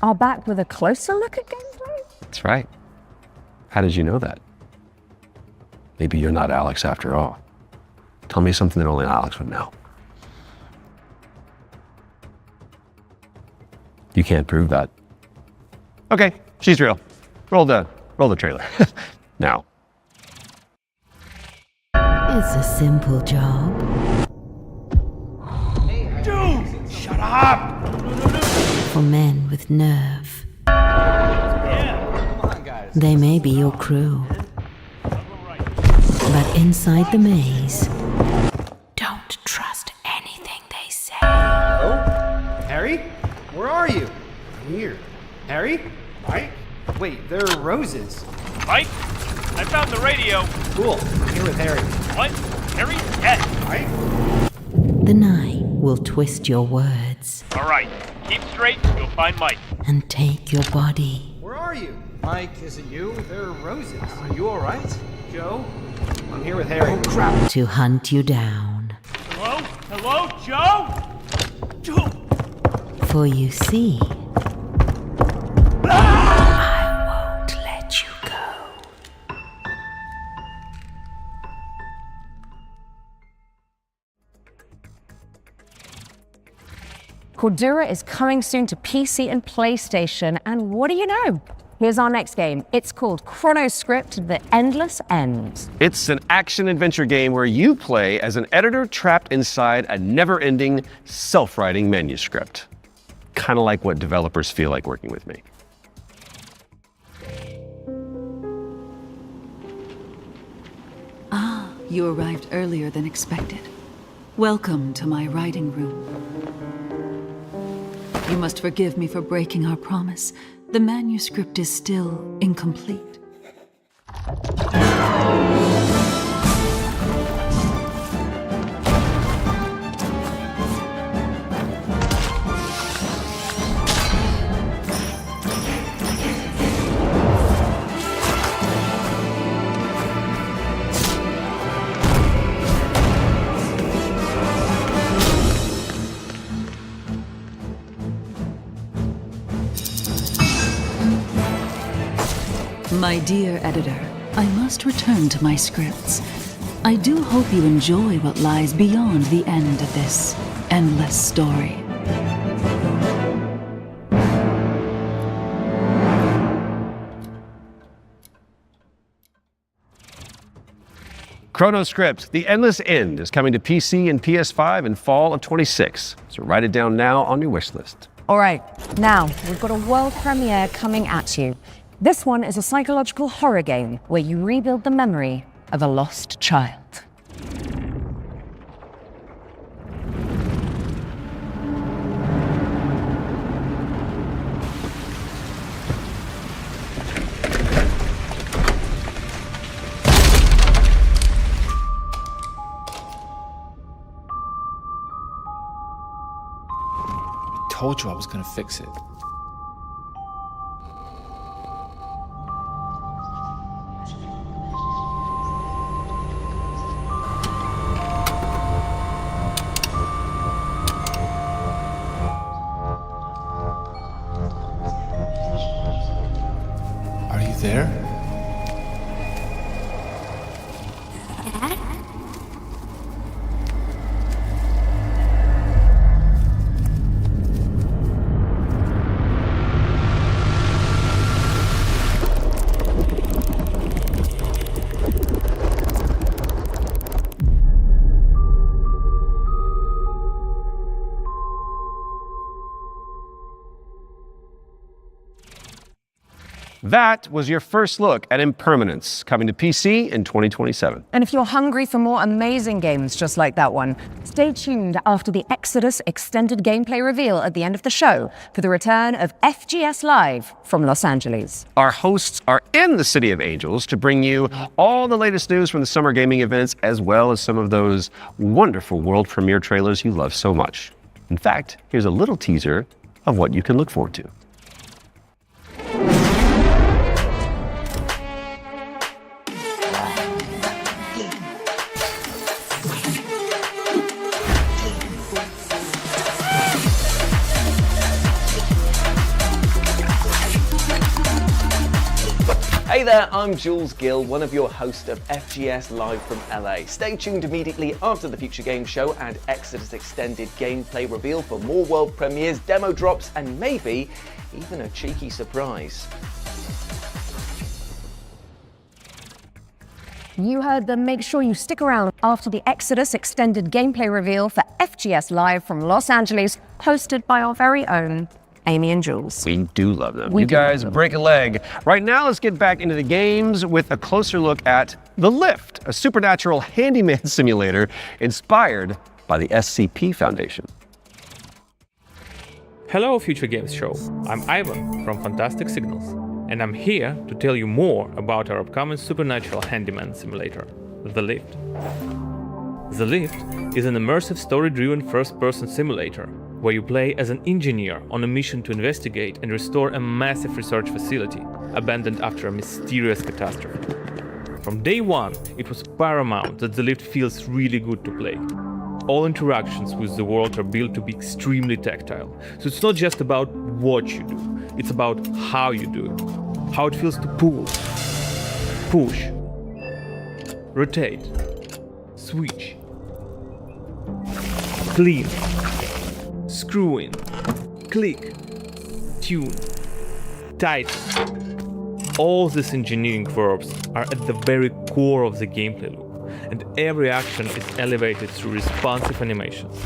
are back with a closer look at gameplay. That's right. How did you know that? Maybe you're not Alex after all. Tell me something that only Alex would know. You can't prove that. Okay, she's real. Roll the trailer. Now. It's a simple job. Dude! Shut up! For men with nerve. They may be your crew. But inside the maze, don't trust anything they say. Hello? Harry? Where are you? I'm here. Harry? Mike? Wait, there are roses. Mike, I found the radio. Cool. I'm here with Harry. What? Harry's dead. Mike? The night will twist your words All right, keep straight. You'll find Mike. and take your body. Where are you? Mike, is it you? There are roses. Are you alright? Joe? I'm here with Harry. Oh, crap. To hunt you down. Hello? Hello, Joe? Joe? For you see, I won't let you go. Cordura is coming soon to PC and PlayStation, and what do you know? Here's our next game. It's called Chronoscript: The Endless End. It's an action-adventure game where you play as an editor trapped inside a never-ending, self-writing manuscript. Kind of like what developers feel like working with me. Ah, you arrived earlier than expected. Welcome to my writing room. You must forgive me for breaking our promise. The manuscript is still incomplete. My dear editor, I must return to my scripts. I do hope you enjoy what lies beyond the end of this endless story. Chronoscript: The Endless End is coming to PC and PS5 in fall of 26. So write it down now on your wish list. All right, now we've got a world premiere coming at you. This one is a psychological horror game where you rebuild the memory of a lost child. Told you I was gonna fix it. Are you there? That was your first look at Impermanence, coming to PC in 2027. And if you're hungry for more amazing games just like that one, stay tuned after the Exodus extended gameplay reveal at the end of the show for the return of FGS Live from Los Angeles. Our hosts are in the City of Angels to bring you all the latest news from the summer gaming events, as well as some of those wonderful world premiere trailers you love so much. In fact, here's a little teaser of what you can look forward to. Hey there, I'm Jules Gill, one of your hosts of FGS Live from LA. Stay tuned immediately after the Future Games Show and Exodus Extended gameplay reveal for more world premieres, demo drops, and maybe even a cheeky surprise. You heard them. Make sure you stick around after the Exodus extended gameplay reveal for FGS Live from Los Angeles, hosted by our very own Amy and Jules. We do love them. You guys break a leg. Right now, let's get back into the games with a closer look at The Lift, a supernatural handyman simulator inspired by the SCP Foundation. Hello, Future Games Show. I'm Ivan from Fantastic Signals, and I'm here to tell you more about our upcoming supernatural handyman simulator, The Lift. The Lift is an immersive story-driven first-person simulator where you play as an engineer on a mission to investigate and restore a massive research facility abandoned after a mysterious catastrophe. From day one, it was paramount that The Lift feels really good to play. All interactions with the world are built to be extremely tactile, so it's not just about what you do, it's about how you do it. How it feels to pull, push, rotate, switch, clean, screw in, click, tune, tighten. All these engineering verbs are at the very core of the gameplay loop, and every action is elevated through responsive animations,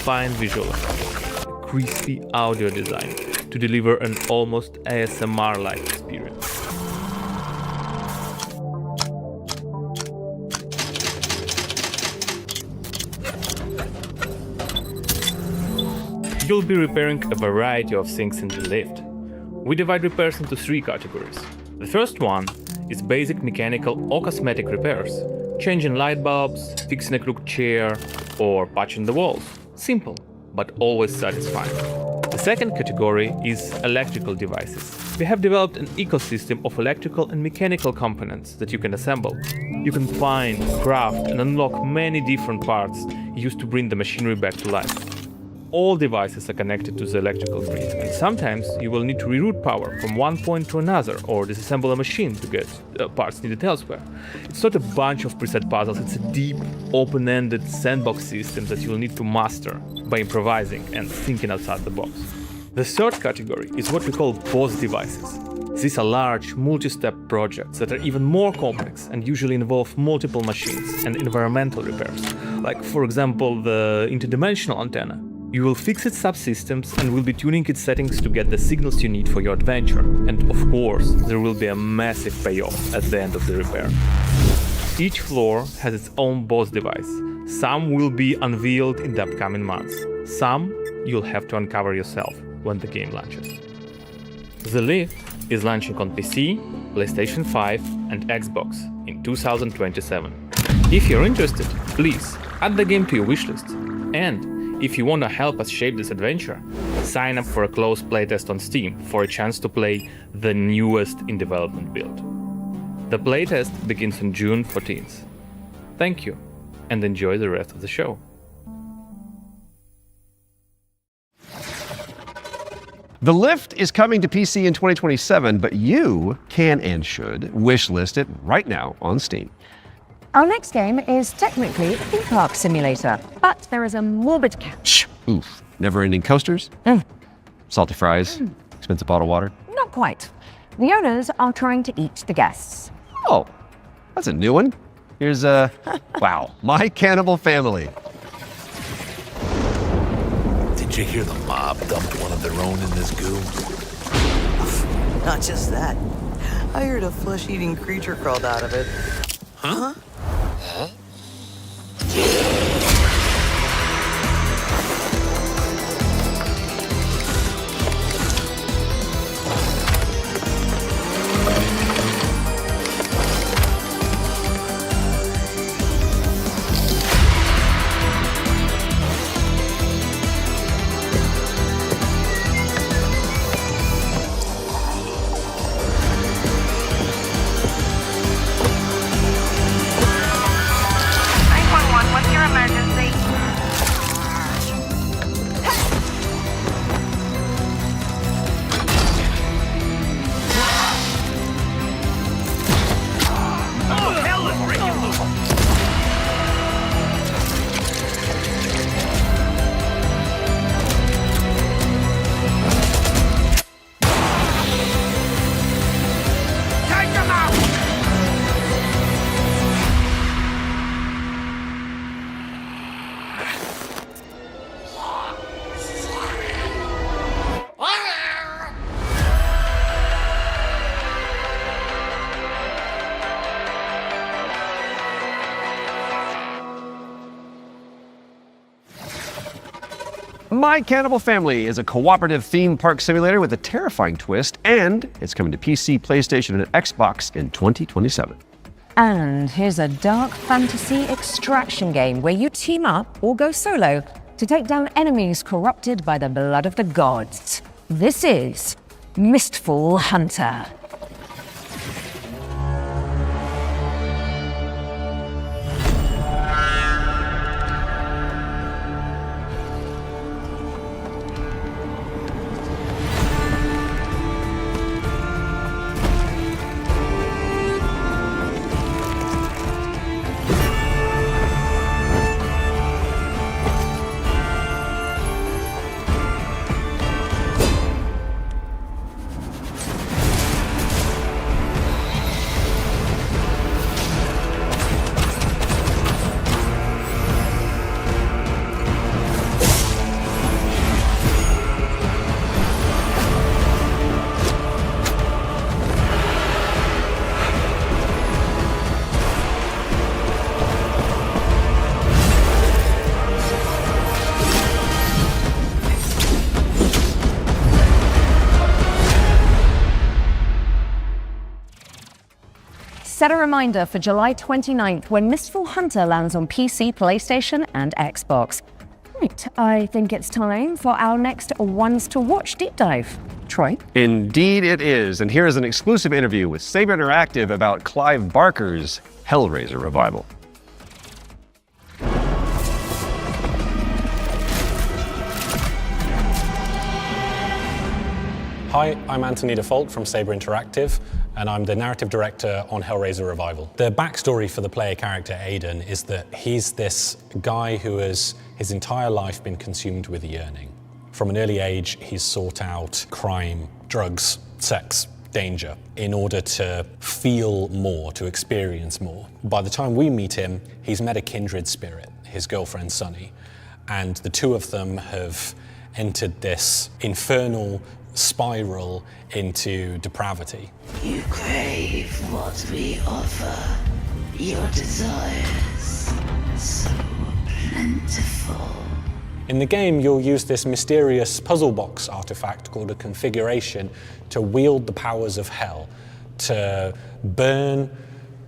fine visual effects, crispy audio design to deliver an almost ASMR-like experience. You'll be repairing a variety of things in The Lift. We divide repairs into 3 categories. The first one is basic mechanical or cosmetic repairs, changing light bulbs, fixing a crooked chair, or patching the walls. Simple, but always satisfying. The second category is electrical devices. We have developed an ecosystem of electrical and mechanical components that you can assemble. You can find, craft, and unlock many different parts used to bring the machinery back to life. All devices are connected to the electrical grid, and sometimes you will need to reroute power from one point to another or disassemble a machine to get parts needed elsewhere. It's not a bunch of preset puzzles, it's a deep, open-ended sandbox system that you'll need to master by improvising and thinking outside the box. The third category is what we call boss devices. These are large, multi-step projects that are even more complex and usually involve multiple machines and environmental repairs, like, for example, the interdimensional antenna. You will fix its subsystems and will be tuning its settings to get the signals you need for your adventure. And of course, there will be a massive payoff at the end of the repair. Each floor has its own boss device. Some will be unveiled in the upcoming months. Some you'll have to uncover yourself when the game launches. The Lift is launching on PC, PlayStation 5 and Xbox in 2027. If you're interested, please add the game to your wishlist. And if you want to help us shape this adventure, sign up for a closed playtest on Steam for a chance to play the newest in development build. The playtest begins on June 14th. Thank you, and enjoy the rest of the show. The Lift is coming to PC in 2027, but you can and should wishlist it right now on Steam. Our next game is technically a theme park simulator, but there is a morbid catch. Oof. Never-ending coasters? Salty fries? Expensive bottled water? Not quite. The owners are trying to eat the guests. Oh, that's a new one. Here's wow, My Cannibal Family. Did you hear the mob dumped one of their own in this goo? Not just that. tired a flesh-eating creature crawled out of it. Huh? What's your emergency? Oh, hell, let's break it loose! Take them out! My Cannibal Family is a cooperative theme park simulator with a terrifying twist, and it's coming to PC, PlayStation, and Xbox in 2027. And here's a dark fantasy extraction game where you team up or go solo to take down enemies corrupted by the blood of the gods. This is Mistfall Hunter. Set a reminder for July 29th when Mistfall Hunter lands on PC, PlayStation, and Xbox. Right, I think it's time for our next Ones to Watch deep dive. Troy? Indeed it is, and here is an exclusive interview with Saber Interactive about Clive Barker's Hellraiser revival. Hi, I'm Anthony Default from Saber Interactive, and I'm the narrative director on Hellraiser Revival. The backstory for the player character Aiden is that he's this guy who has his entire life been consumed with yearning. From an early age, he's sought out crime, drugs, sex, danger in order to feel more, to experience more. By the time we meet him, he's met a kindred spirit, his girlfriend Sunny, and the two of them have entered this infernal spiral into depravity. You crave what we offer. Your desires so plentiful. In the game, you'll use this mysterious puzzle box artifact called a configuration to wield the powers of hell, to burn,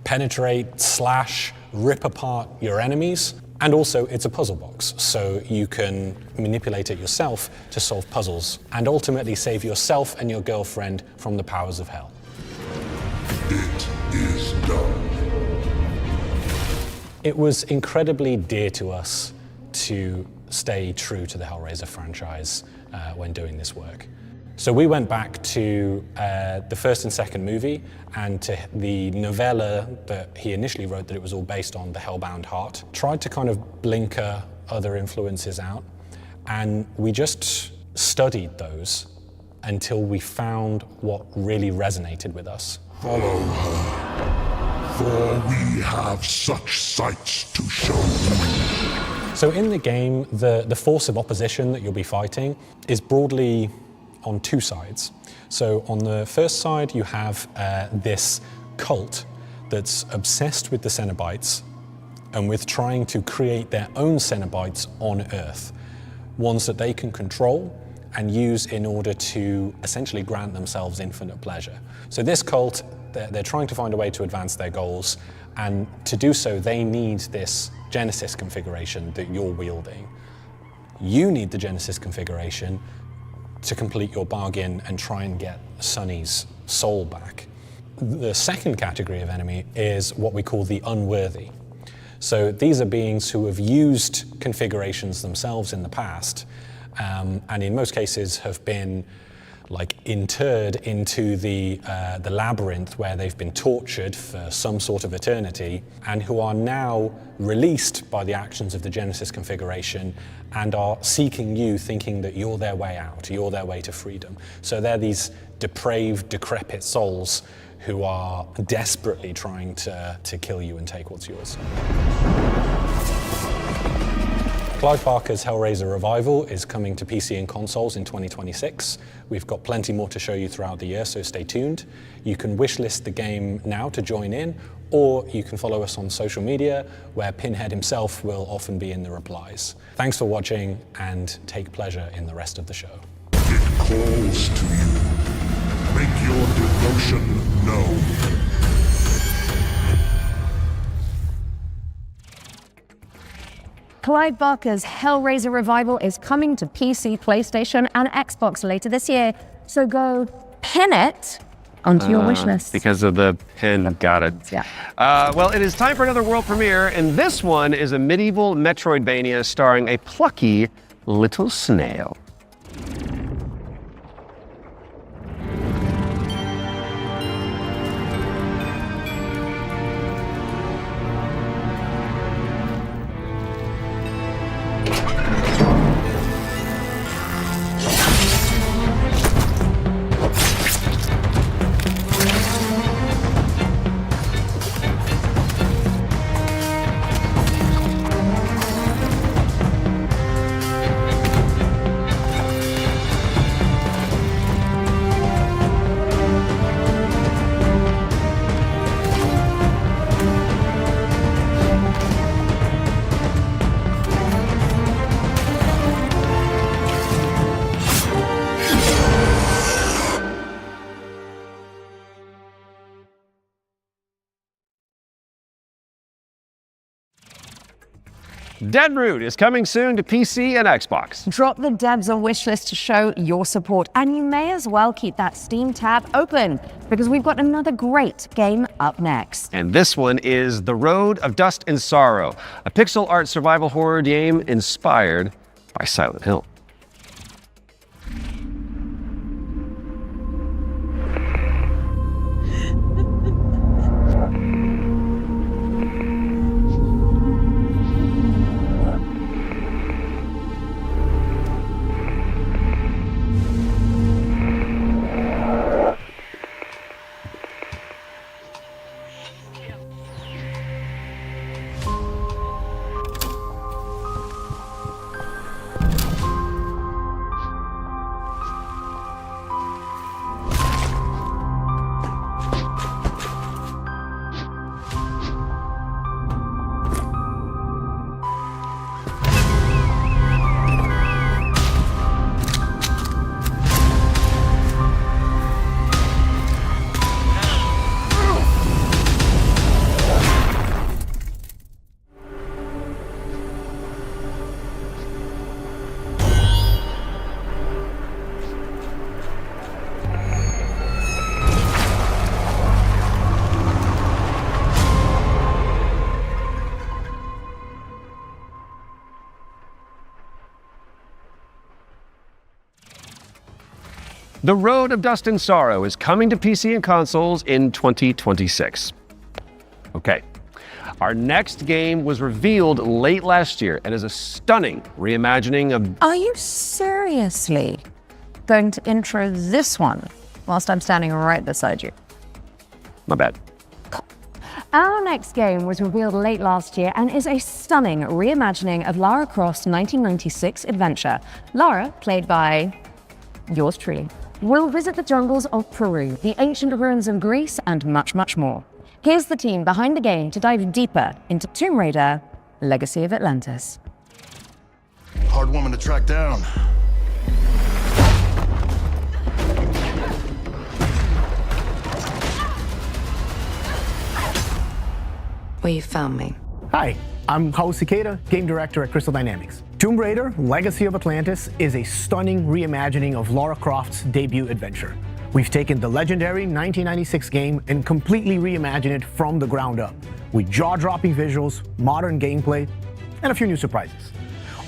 penetrate, slash, rip apart your enemies. And also, it's a puzzle box, so you can manipulate it yourself to solve puzzles and ultimately save yourself and your girlfriend from the powers of hell. It is done. It was incredibly dear to us to stay true to the Hellraiser franchise when doing this work. So we went back to the first and second movie and to the novella that he initially wrote that it was all based on, The Hellbound Heart. Tried to kind of blinker other influences out, and we just studied those until we found what really resonated with us. Follow her, for we have such sights to show you. So in the game, the force of opposition that you'll be fighting is broadly on two sides. So on the first side, you have this cult that's obsessed with the Cenobites and with trying to create their own Cenobites on Earth, ones that they can control and use in order to essentially grant themselves infinite pleasure. So this cult, they're trying to find a way to advance their goals, and to do so, they need this Genesis configuration that you're wielding. You need the Genesis configuration to complete your bargain and try and get Sonny's soul back. The second category of enemy is what we call the unworthy. So these are beings who have used configurations themselves in the past, and in most cases have been like interred into the labyrinth where they've been tortured for some sort of eternity, and who are now released by the actions of the Genesis configuration and are seeking you, thinking that you're their way out, you're their way to freedom. So they're these depraved, decrepit souls who are desperately trying to kill you and take what's yours. Clive Barker's Hellraiser Revival is coming to PC and consoles in 2026. We've got plenty more to show you throughout the year, so stay tuned. You can wishlist the game now to join in, or you can follow us on social media, where Pinhead himself will often be in the replies. Thanks for watching, and take pleasure in the rest of the show. It calls to you. Make your devotion known. Clive Barker's Hellraiser Revival is coming to PC, PlayStation, and Xbox later this year. So go pin it onto your wish list. Because of the pin, got it. Yeah. Well, it is time for another world premiere, and this one is a medieval Metroidvania starring a plucky little snail. Deadroot is coming soon to PC and Xbox. Drop the devs on wishlist to show your support, and you may as well keep that Steam tab open, because we've got another great game up next. And this one is The Road of Dust and Sorrow, a pixel art survival horror game inspired by Silent Hill. The Road of Dust and Sorrow is coming to PC and consoles in 2026. Okay. Our next game was revealed late last year and is a stunning reimagining of... Are you seriously going to intro this one whilst I'm standing right beside you? My bad. Our next game was revealed late last year and is a stunning reimagining of Lara Croft's 1996 adventure. Lara, played by yours truly, will visit the jungles of Peru, the ancient ruins of Greece, and much, much more. Here's the team behind the game to dive deeper into Tomb Raider: Legacy of Atlantis. Hard woman to track down. Well, you found me. Hi, I'm Hao Cicada, game director at Crystal Dynamics. Tomb Raider: Legacy of Atlantis is a stunning reimagining of Lara Croft's debut adventure. We've taken the legendary 1996 game and completely reimagined it from the ground up, with jaw-dropping visuals, modern gameplay, and a few new surprises.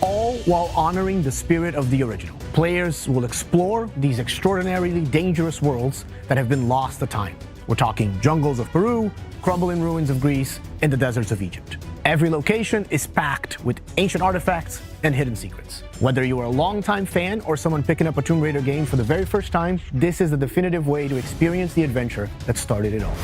All while honoring the spirit of the original. Players will explore these extraordinarily dangerous worlds that have been lost to time. We're talking jungles of Peru, crumbling ruins of Greece, and the deserts of Egypt. Every location is packed with ancient artifacts and hidden secrets. Whether you are a longtime fan or someone picking up a Tomb Raider game for the very first time, this is the definitive way to experience the adventure that started it all.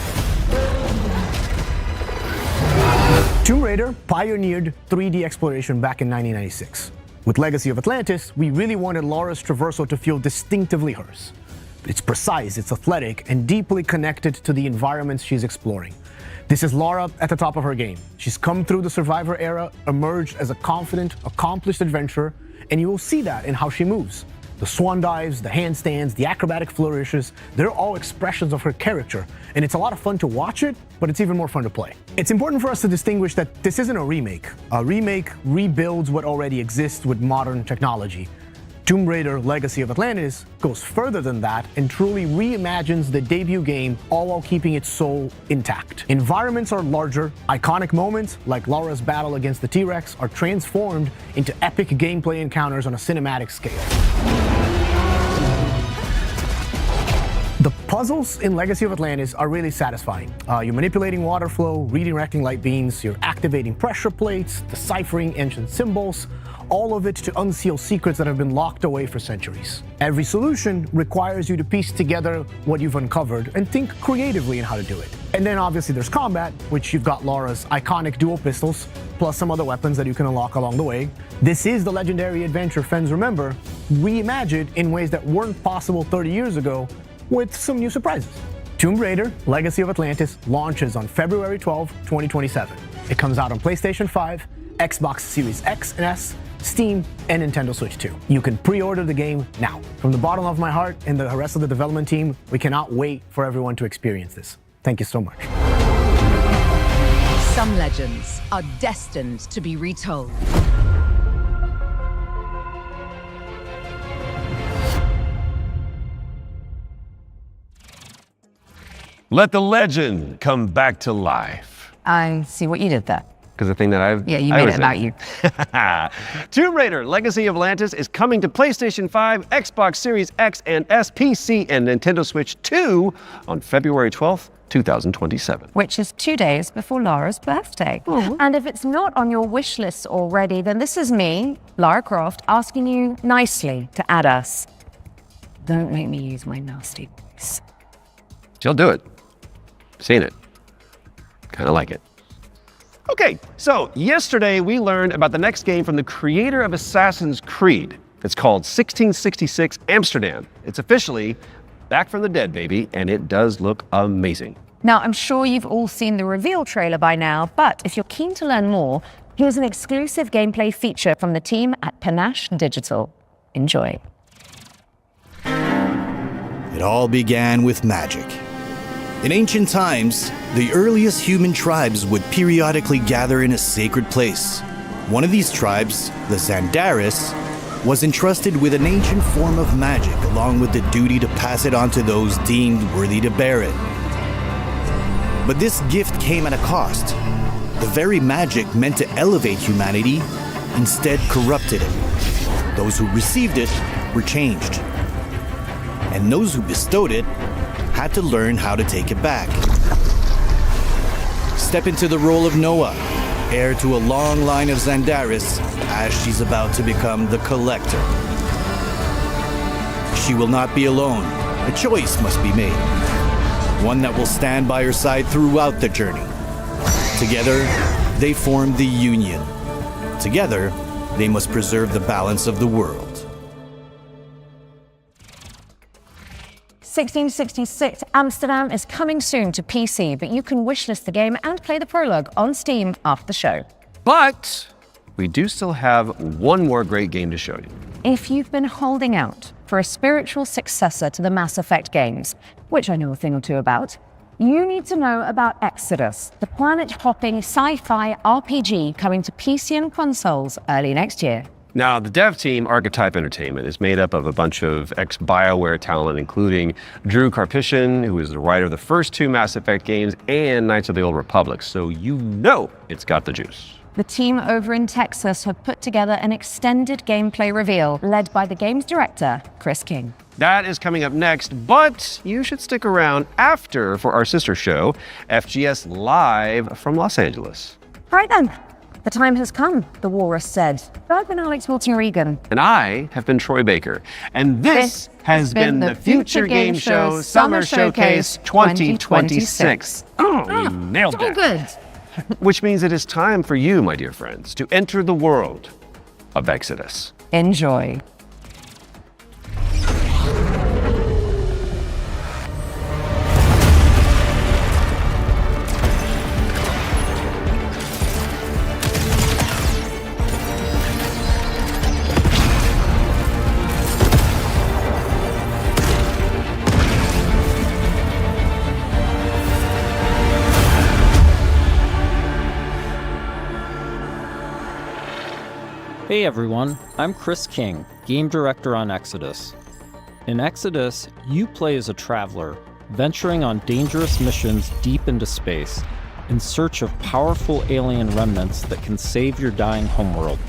Tomb Raider pioneered 3D exploration back in 1996. With Legacy of Atlantis, we really wanted Lara's traversal to feel distinctively hers. It's precise, it's athletic, and deeply connected to the environments she's exploring. This is Lara at the top of her game. She's come through the Survivor era, emerged as a confident, accomplished adventurer, and you will see that in how she moves. The swan dives, the handstands, the acrobatic flourishes, they're all expressions of her character, and it's a lot of fun to watch it, but it's even more fun to play. It's important for us to distinguish that this isn't a remake. A remake rebuilds what already exists with modern technology. Tomb Raider: Legacy of Atlantis goes further than that and truly reimagines the debut game, all while keeping its soul intact. Environments are larger, iconic moments like Lara's battle against the T-Rex are transformed into epic gameplay encounters on a cinematic scale. The puzzles in Legacy of Atlantis are really satisfying. You're manipulating water flow, redirecting light beams, you're activating pressure plates, deciphering ancient symbols, all of it to unseal secrets that have been locked away for centuries. Every solution requires you to piece together what you've uncovered and think creatively in how to do it. And then obviously there's combat, which you've got Lara's iconic dual pistols, plus some other weapons that you can unlock along the way. This is the legendary adventure fans remember, reimagined in ways that weren't possible 30 years ago, with some new surprises. Tomb Raider: Legacy of Atlantis launches on February 12, 2027. It comes out on PlayStation 5, Xbox Series X and S, Steam, and Nintendo Switch 2. You can pre-order the game now. From the bottom of my heart and the rest of the development team, we cannot wait for everyone to experience this. Thank you so much. Some legends are destined to be retold. Let the legend come back to life. I see what you did there. Because the thing that I've... Yeah, you made it about you. Tomb Raider: Legacy of Atlantis is coming to PlayStation 5, Xbox Series X and S, PC, and Nintendo Switch 2 on February 12th, 2027. Which is 2 days before Lara's birthday. And if it's not on your wish list already, then this is me, Lara Croft, asking you nicely to add us. Don't make me use my nasty voice. She'll do it. Seen it. Kind of like it. Okay, so yesterday we learned about the next game from the creator of Assassin's Creed. It's called 1666 Amsterdam. It's officially back from the dead, baby, and it does look amazing. Now, I'm sure you've all seen the reveal trailer by now, but if you're keen to learn more, here's an exclusive gameplay feature from the team at Panache Digital. Enjoy. It all began with magic. In ancient times, the earliest human tribes would periodically gather in a sacred place. One of these tribes, the Zandaris, was entrusted with an ancient form of magic along with the duty to pass it on to those deemed worthy to bear it. But this gift came at a cost. The very magic meant to elevate humanity instead corrupted it. Those who received it were changed. And those who bestowed it had to learn how to take it back. Step into the role of Noah, heir to a long line of Zandaris, as she's about to become the Collector. She will not be alone. A choice must be made. One that will stand by her side throughout the journey. Together, they form the Union. Together, they must preserve the balance of the world. 1666 Amsterdam is coming soon to PC, but you can wishlist the game and play the prologue on Steam after the show. But we do still have one more great game to show you. If you've been holding out for a spiritual successor to the Mass Effect games, which I know a thing or two about, you need to know about Exodus, the planet-hopping sci-fi RPG coming to PC and consoles early next year. Now, the dev team, Archetype Entertainment, is made up of a bunch of ex-BioWare talent, including Drew Karpyshyn, who is the writer of the first 2 Mass Effect games, and Knights of the Old Republic, so you know it's got the juice. The team over in Texas have put together an extended gameplay reveal led by the game's director, Chris King. That is coming up next, but you should stick around after for our sister show, FGS Live from Los Angeles. Right then, the time has come, the walrus said. I've been Alex Wilton-Regan. And I have been Troy Baker. And this has been the Future Game Show Summer Showcase 2026. Oh, we nailed it's all that. good. Which means it is time for you, my dear friends, to enter the world of Exodus. Enjoy. Hey everyone, I'm Chris King, Game Director on Exodus. In Exodus, you play as a traveler, venturing on dangerous missions deep into space, in search of powerful alien remnants that can save your dying homeworld.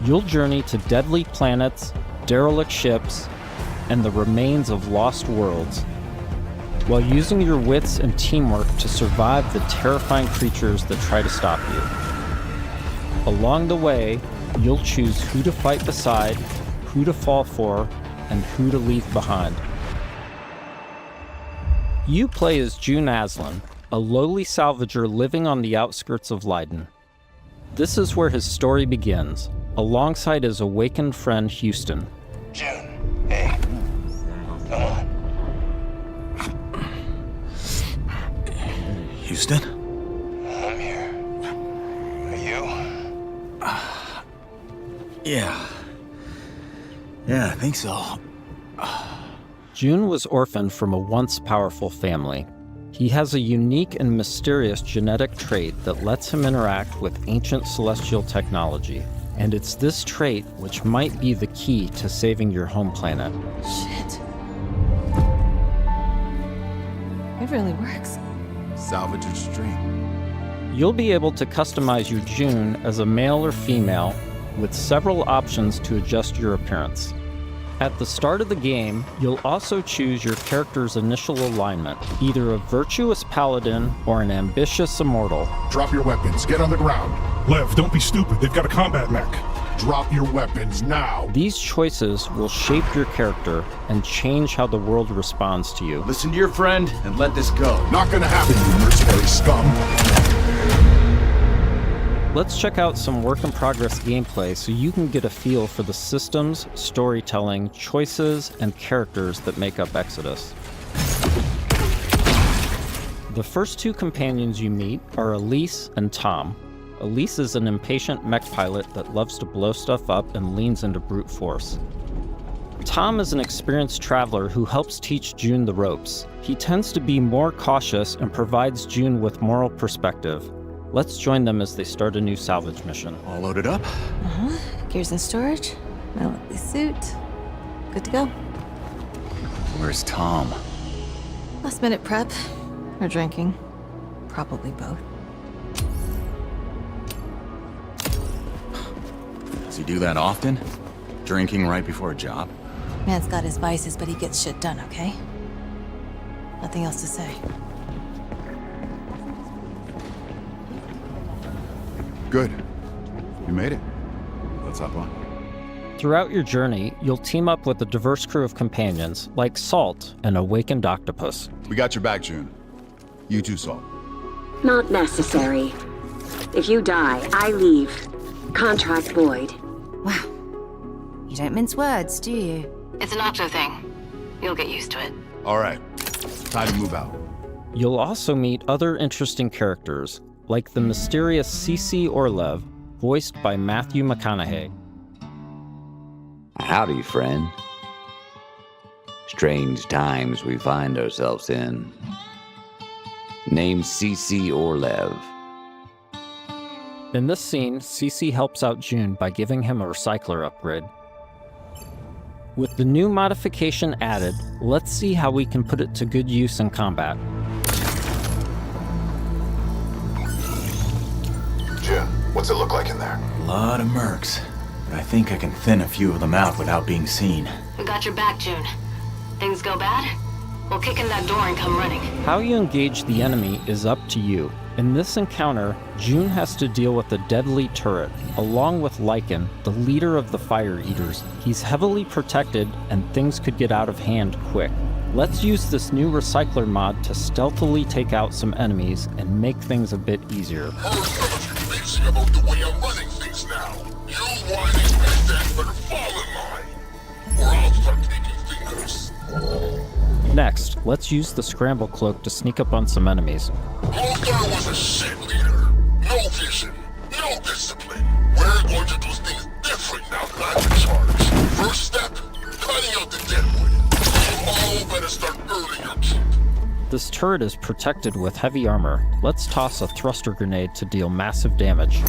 You'll journey to deadly planets, derelict ships, and the remains of lost worlds, while using your wits and teamwork to survive the terrifying creatures that try to stop you. Along the way, you'll choose who to fight beside, who to fall for, and who to leave behind. You play as June Aslan, a lowly salvager living on the outskirts of Leiden. This is where his story begins, alongside his awakened friend Houston. June, hey, come on. Houston? I'm here. Are you? Yeah, I think so. June was orphaned from a once powerful family. He has a unique and mysterious genetic trait that lets him interact with ancient celestial technology. And it's this trait which might be the key to saving your home planet. Shit. It really works. Salvager's dream. You'll be able to customize your June as a male or female, with several options to adjust your appearance. At the start of the game, you'll also choose your character's initial alignment, either a virtuous paladin or an ambitious immortal. Drop your weapons. Get on the ground. Lev, don't be stupid. They've got a combat mech. Drop your weapons now. These choices will shape your character and change how the world responds to you. Listen to your friend and let this go. Not gonna happen, you mercenary scum. Let's check out some work-in-progress gameplay so you can get a feel for the systems, storytelling, choices, and characters that make up Exodus. The first 2 companions you meet are Elise and Tom. Elise is an impatient mech pilot that loves to blow stuff up and leans into brute force. Tom is an experienced traveler who helps teach June the ropes. He tends to be more cautious and provides June with moral perspective. Let's join them as they start a new salvage mission. All loaded up? Gears in storage. My lovely suit. Good to go. Where's Tom? Last minute prep. Or drinking. Probably both. Does he do that often? Drinking right before a job? Man's got his vices, but he gets shit done, okay? Nothing else to say. Good. You made it. Let's hop on. Throughout your journey, you'll team up with a diverse crew of companions, like Salt, an awakened octopus. We got your back, June. You too, Salt. Not necessary. If you die, I leave. Contract void. Wow. You don't mince words, do you? It's an octo thing. You'll get used to it. All right. Time to move out. You'll also meet other interesting characters, like the mysterious C.C. Orlev, voiced by Matthew McConaughey. Howdy, friend. Strange times we find ourselves in. Named C.C. Orlev. In this scene, C.C. helps out June by giving him a recycler upgrade. With the new modification added, let's see how we can put it to good use in combat. June, what's it look like in there? A lot of mercs, but I think I can thin a few of them out without being seen. We got your back, June. Things go bad? We'll kick in that door and come running. How you engage the enemy is up to you. In this encounter, June has to deal with a deadly turret, along with Lycan, the leader of the Fire Eaters. He's heavily protected, and things could get out of hand quick. Let's use this new recycler mod to stealthily take out some enemies and make things a bit easier. Crazy about the way I'm running things now. You whining bandits better fall in line, or I'll start taking fingers. Next, let's use the scramble cloak to sneak up on some enemies. Lothar was a shit leader. No vision, no discipline. We're going to do things different now that I'm in charge. First step, cutting out the deadwood. You all better start earning your keep. This turret is protected with heavy armor. Let's toss a thruster grenade to deal massive damage.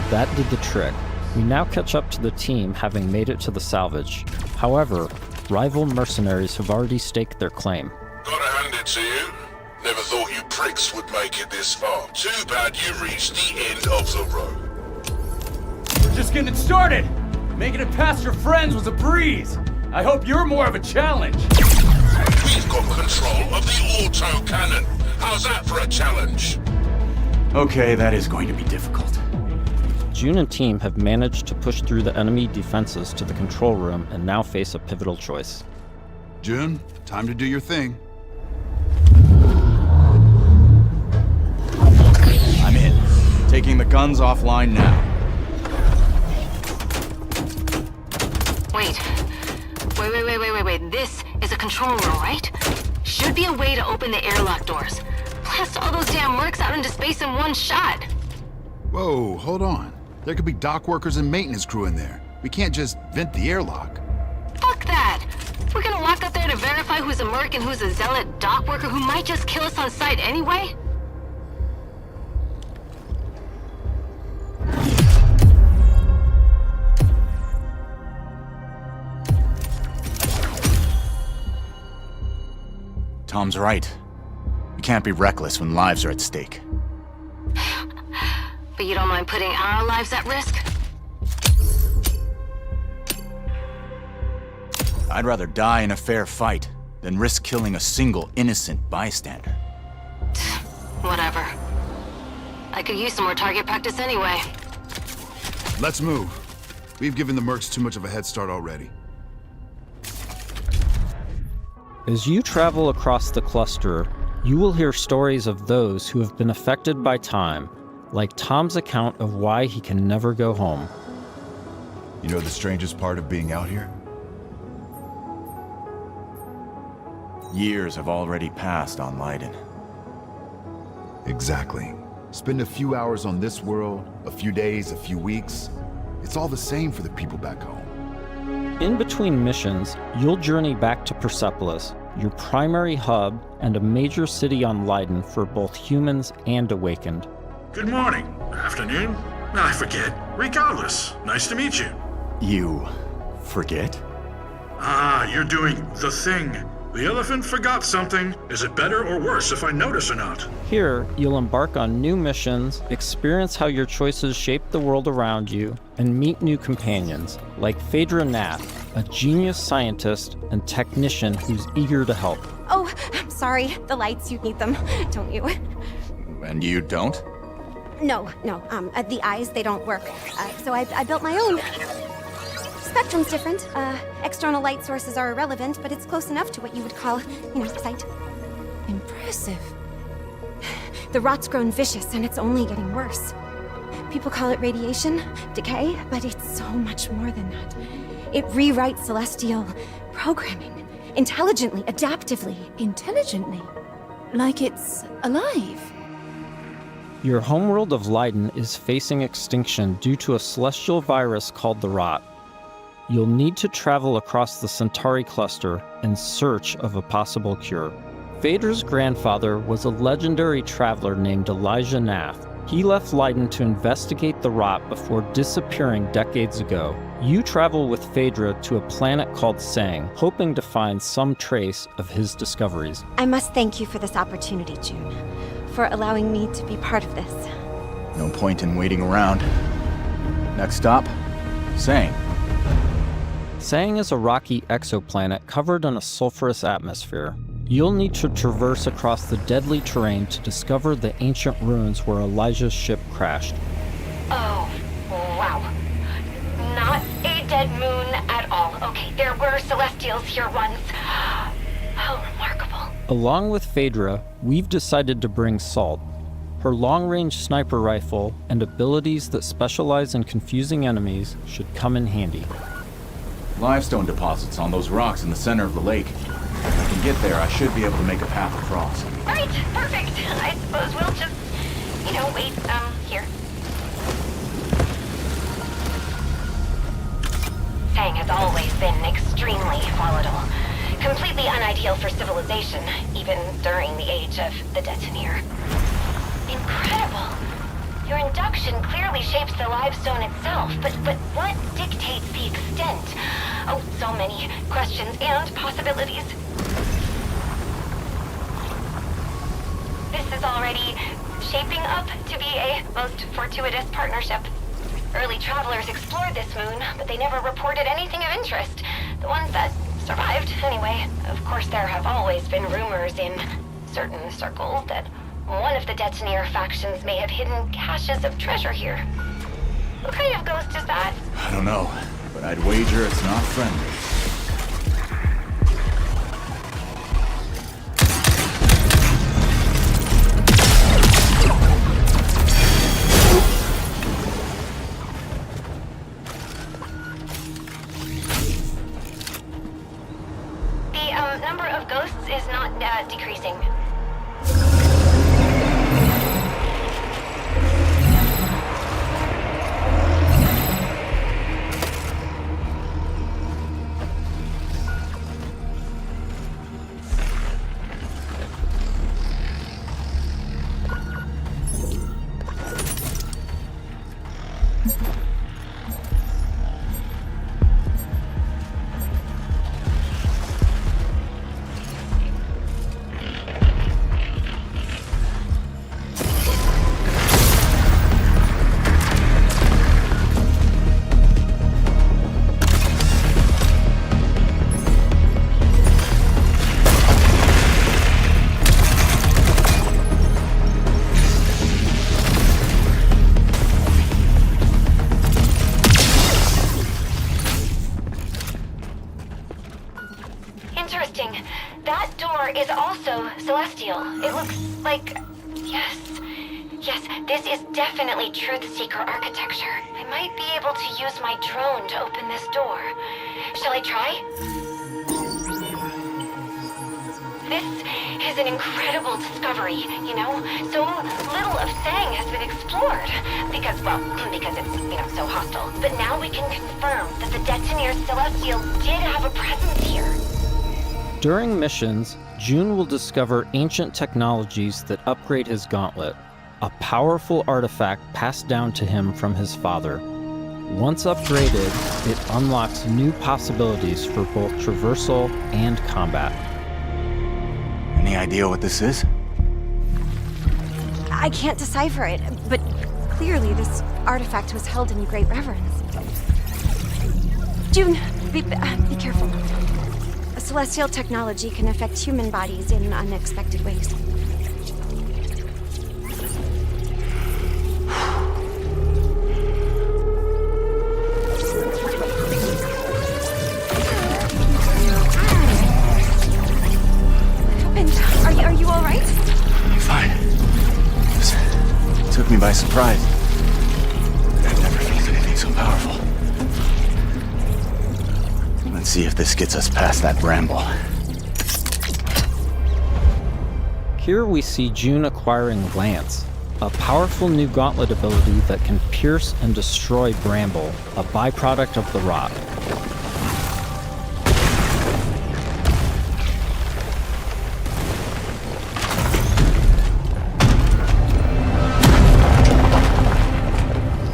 That did the trick. We now catch up to the team having made it to the salvage. However, rival mercenaries have already staked their claim. Gotta hand it to you. Never thought you pricks would make it this far. Too bad you reached the end of the road. We're just getting started. Making it past your friends was a breeze. I hope you're more of a challenge. We've got control of the auto cannon. How's that for a challenge? Okay, that is going to be difficult. June and team have managed to push through the enemy defenses to the control room and now face a pivotal choice. June, time to do your thing. I'm in. Taking the guns offline now. Wait. This is a control room, right? Should be a way to open the airlock doors. Blast all those damn mercs out into space in one shot. Whoa, hold on. There could be dock workers and maintenance crew in there. We can't just vent the airlock. Fuck that! We're gonna walk up there to verify who's a merc and who's a zealot dock worker who might just kill us on sight anyway? Tom's right. We can't be reckless when lives are at stake. But you don't mind putting our lives at risk? I'd rather die in a fair fight than risk killing a single innocent bystander. Whatever. I could use some more target practice anyway. Let's move. We've given the mercs too much of a head start already. As you travel across the cluster, you will hear stories of those who have been affected by time, like Tom's account of why he can never go home. You know the strangest part of being out here? Years have already passed on Leiden. Exactly. Spend a few hours on this world, a few days, a few weeks. It's all the same for the people back home. In between missions, you'll journey back to Persepolis, your primary hub and a major city on Leiden for both humans and Awakened. Good morning, afternoon. I forget. Regardless, nice to meet you. You forget? Ah, you're doing the thing. The elephant forgot something. Is it better or worse if I notice or not? Here, you'll embark on new missions, experience how your choices shape the world around you, and meet new companions, like Phaedra Nath, a genius scientist and technician who's eager to help. Oh, I'm sorry. The lights, you need them, don't you? And you don't? No. The eyes, they don't work. So I built my own. Spectrum's different. External light sources are irrelevant, but it's close enough to what you would call, sight. Impressive. The rot's grown vicious, and it's only getting worse. People call it radiation, decay, but it's so much more than that. It rewrites celestial programming. Intelligently, adaptively. Intelligently? Like it's alive? Your homeworld of Leiden is facing extinction due to a celestial virus called the Rot. You'll need to travel across the Centauri cluster in search of a possible cure. Phaedra's grandfather was a legendary traveler named Elijah Nath. He left Leiden to investigate the Rot before disappearing decades ago. You travel with Phaedra to a planet called Sang, hoping to find some trace of his discoveries. I must thank you for this opportunity, June, for allowing me to be part of this. No point in waiting around. Next stop, Sang. Sang is a rocky exoplanet covered in a sulfurous atmosphere. You'll need to traverse across the deadly terrain to discover the ancient ruins where Elijah's ship crashed. Oh, wow. Not a dead moon at all. Okay, there were celestials here once. How remarkable. Along with Phaedra, we've decided to bring Salt. Her long-range sniper rifle and abilities that specialize in confusing enemies should come in handy. Limestone deposits on those rocks in the center of the lake. If I can get there, I should be able to make a path across. Right, perfect. I suppose we'll just, wait, here. Sang has always been extremely volatile. Completely unideal for civilization, even during the age of the Detoneer. Incredible. Your induction clearly shapes the limestone itself, but what dictates the extent? Oh, so many questions and possibilities. This is already shaping up to be a most fortuitous partnership. Early travelers explored this moon, but they never reported anything of interest. The ones that survived, anyway. Of course, there have always been rumors in certain circles that one of the Detoneer factions may have hidden caches of treasure here. What kind of ghost is that? I don't know, but I'd wager it's not friendly. The number of ghosts is not decreasing. Interesting. That door is also celestial. It looks like... Yes, this is definitely Truth Seeker architecture. I might be able to use my drone to open this door. Shall I try? This is an incredible discovery, So little of Sang has been explored. Because it's, so hostile. But now we can confirm that the Detoneer Celestial did have a presence here. During missions, June will discover ancient technologies that upgrade his gauntlet. a powerful artifact passed down to him from his father. Once upgraded, it unlocks new possibilities for both traversal and combat. Any idea what this is? I can't decipher it, but clearly this artifact was held in great reverence. June, be careful. A celestial technology can affect human bodies in unexpected ways. Are you all right? Fine. This took me by surprise. I've never felt anything so powerful. Let's see if this gets us past that bramble. Here we see June acquiring Lance, a powerful new gauntlet ability that can pierce and destroy bramble, a byproduct of the rot.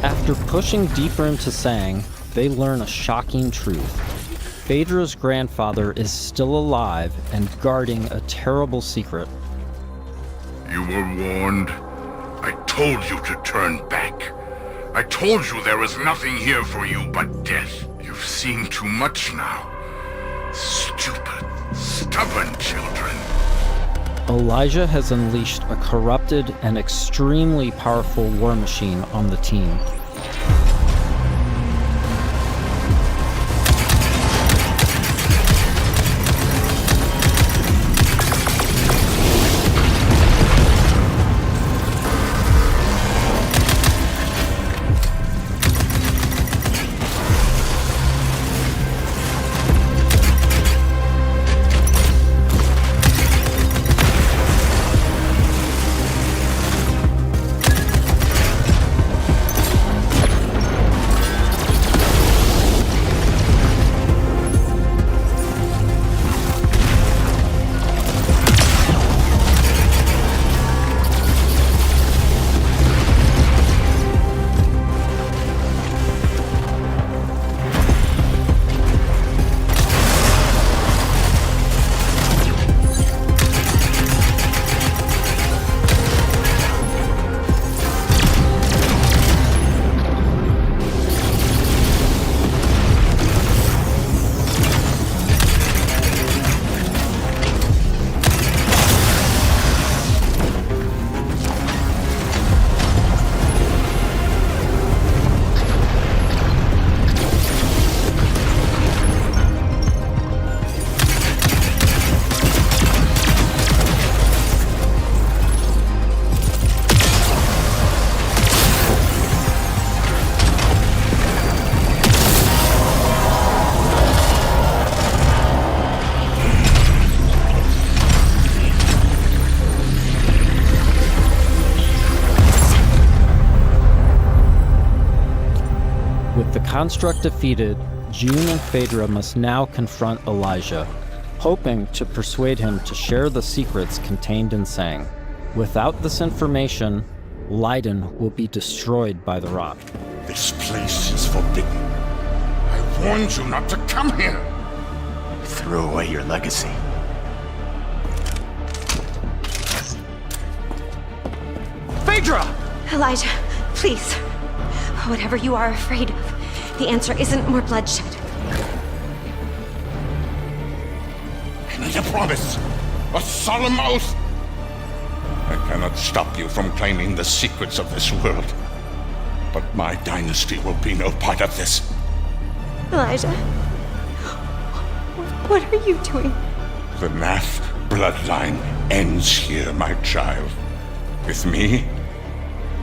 After pushing deeper into Sang, they learn a shocking truth. Phaedra's grandfather is still alive and guarding a terrible secret. You were warned. I told you to turn back. I told you there was nothing here for you but death. You've seen too much now. Stupid, stubborn children. Elijah has unleashed a corrupted and extremely powerful war machine on the team. Construct defeated, June and Phaedra must now confront Elijah, hoping to persuade him to share the secrets contained in Sang. Without this information, Leiden will be destroyed by the rot. This place is forbidden. I warned you not to come here. You threw away your legacy. Phaedra! Elijah, please. Whatever you are afraid of, the answer isn't more bloodshed. I need a promise. A solemn oath. I cannot stop you from claiming the secrets of this world. But my dynasty will be no part of this. Elijah, what are you doing? The Nath bloodline ends here, my child. With me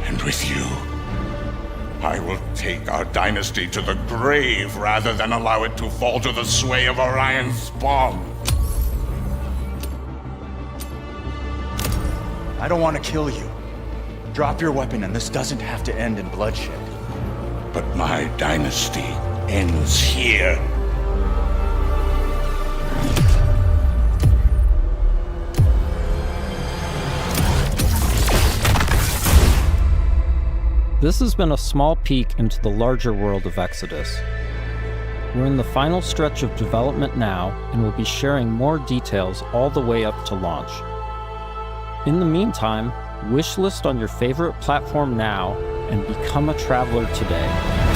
and with you. I will take our dynasty to the grave rather than allow it to fall to the sway of Orion's spawn. I don't want to kill you. Drop your weapon and this doesn't have to end in bloodshed. But my dynasty ends here. This has been a small peek into the larger world of Exodus. We're in the final stretch of development now, and we'll be sharing more details all the way up to launch. In the meantime, wishlist on your favorite platform now and become a traveler today.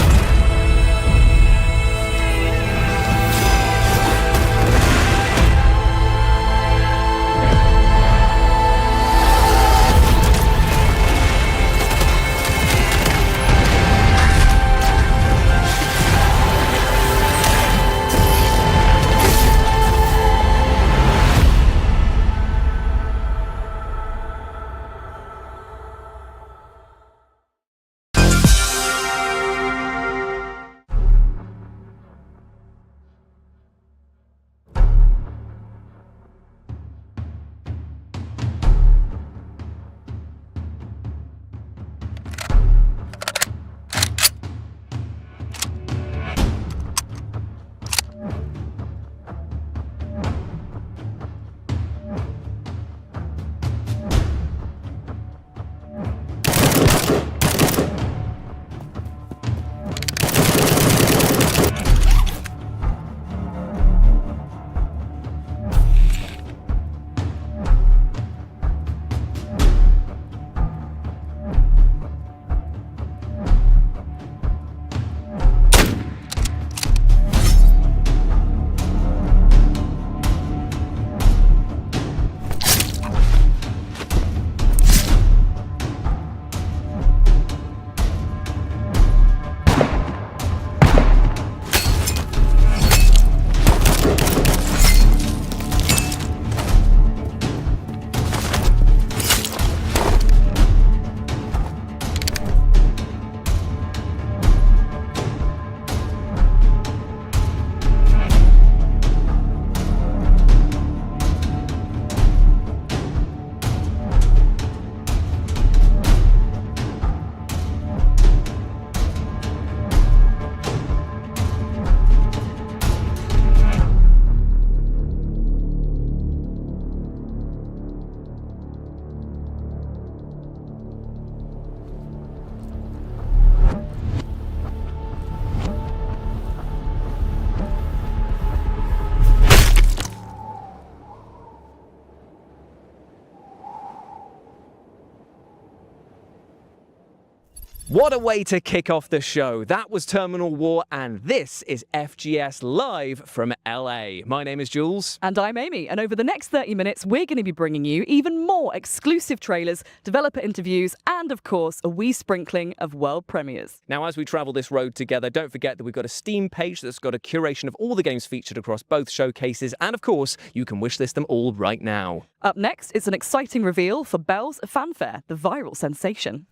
What a way to kick off the show. That was Terminal War, and this is FGS Live from LA. My name is Jules. And I'm Amy, and over the next 30 minutes, we're going to be bringing you even more exclusive trailers, developer interviews, and of course, a wee sprinkling of world premieres. Now, as we travel this road together, don't forget that we've got a Steam page that's got a curation of all the games featured across both showcases, and of course, you can wishlist them all right now. Up next, it's an exciting reveal for Bell's Fanfare, the viral sensation.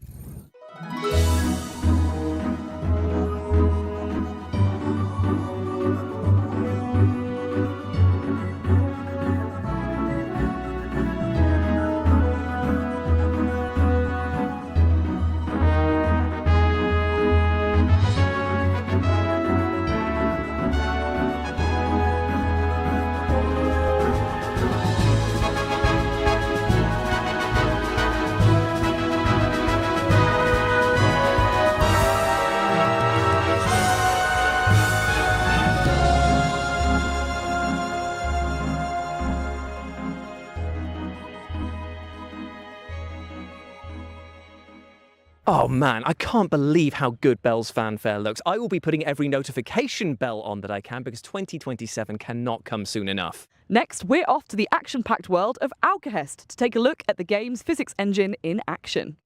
Oh man, I can't believe how good Bell's Fanfare looks. I will be putting every notification bell on that I can because 2027 cannot come soon enough. Next, we're off to the action-packed world of Alcahest to take a look at the game's physics engine in action.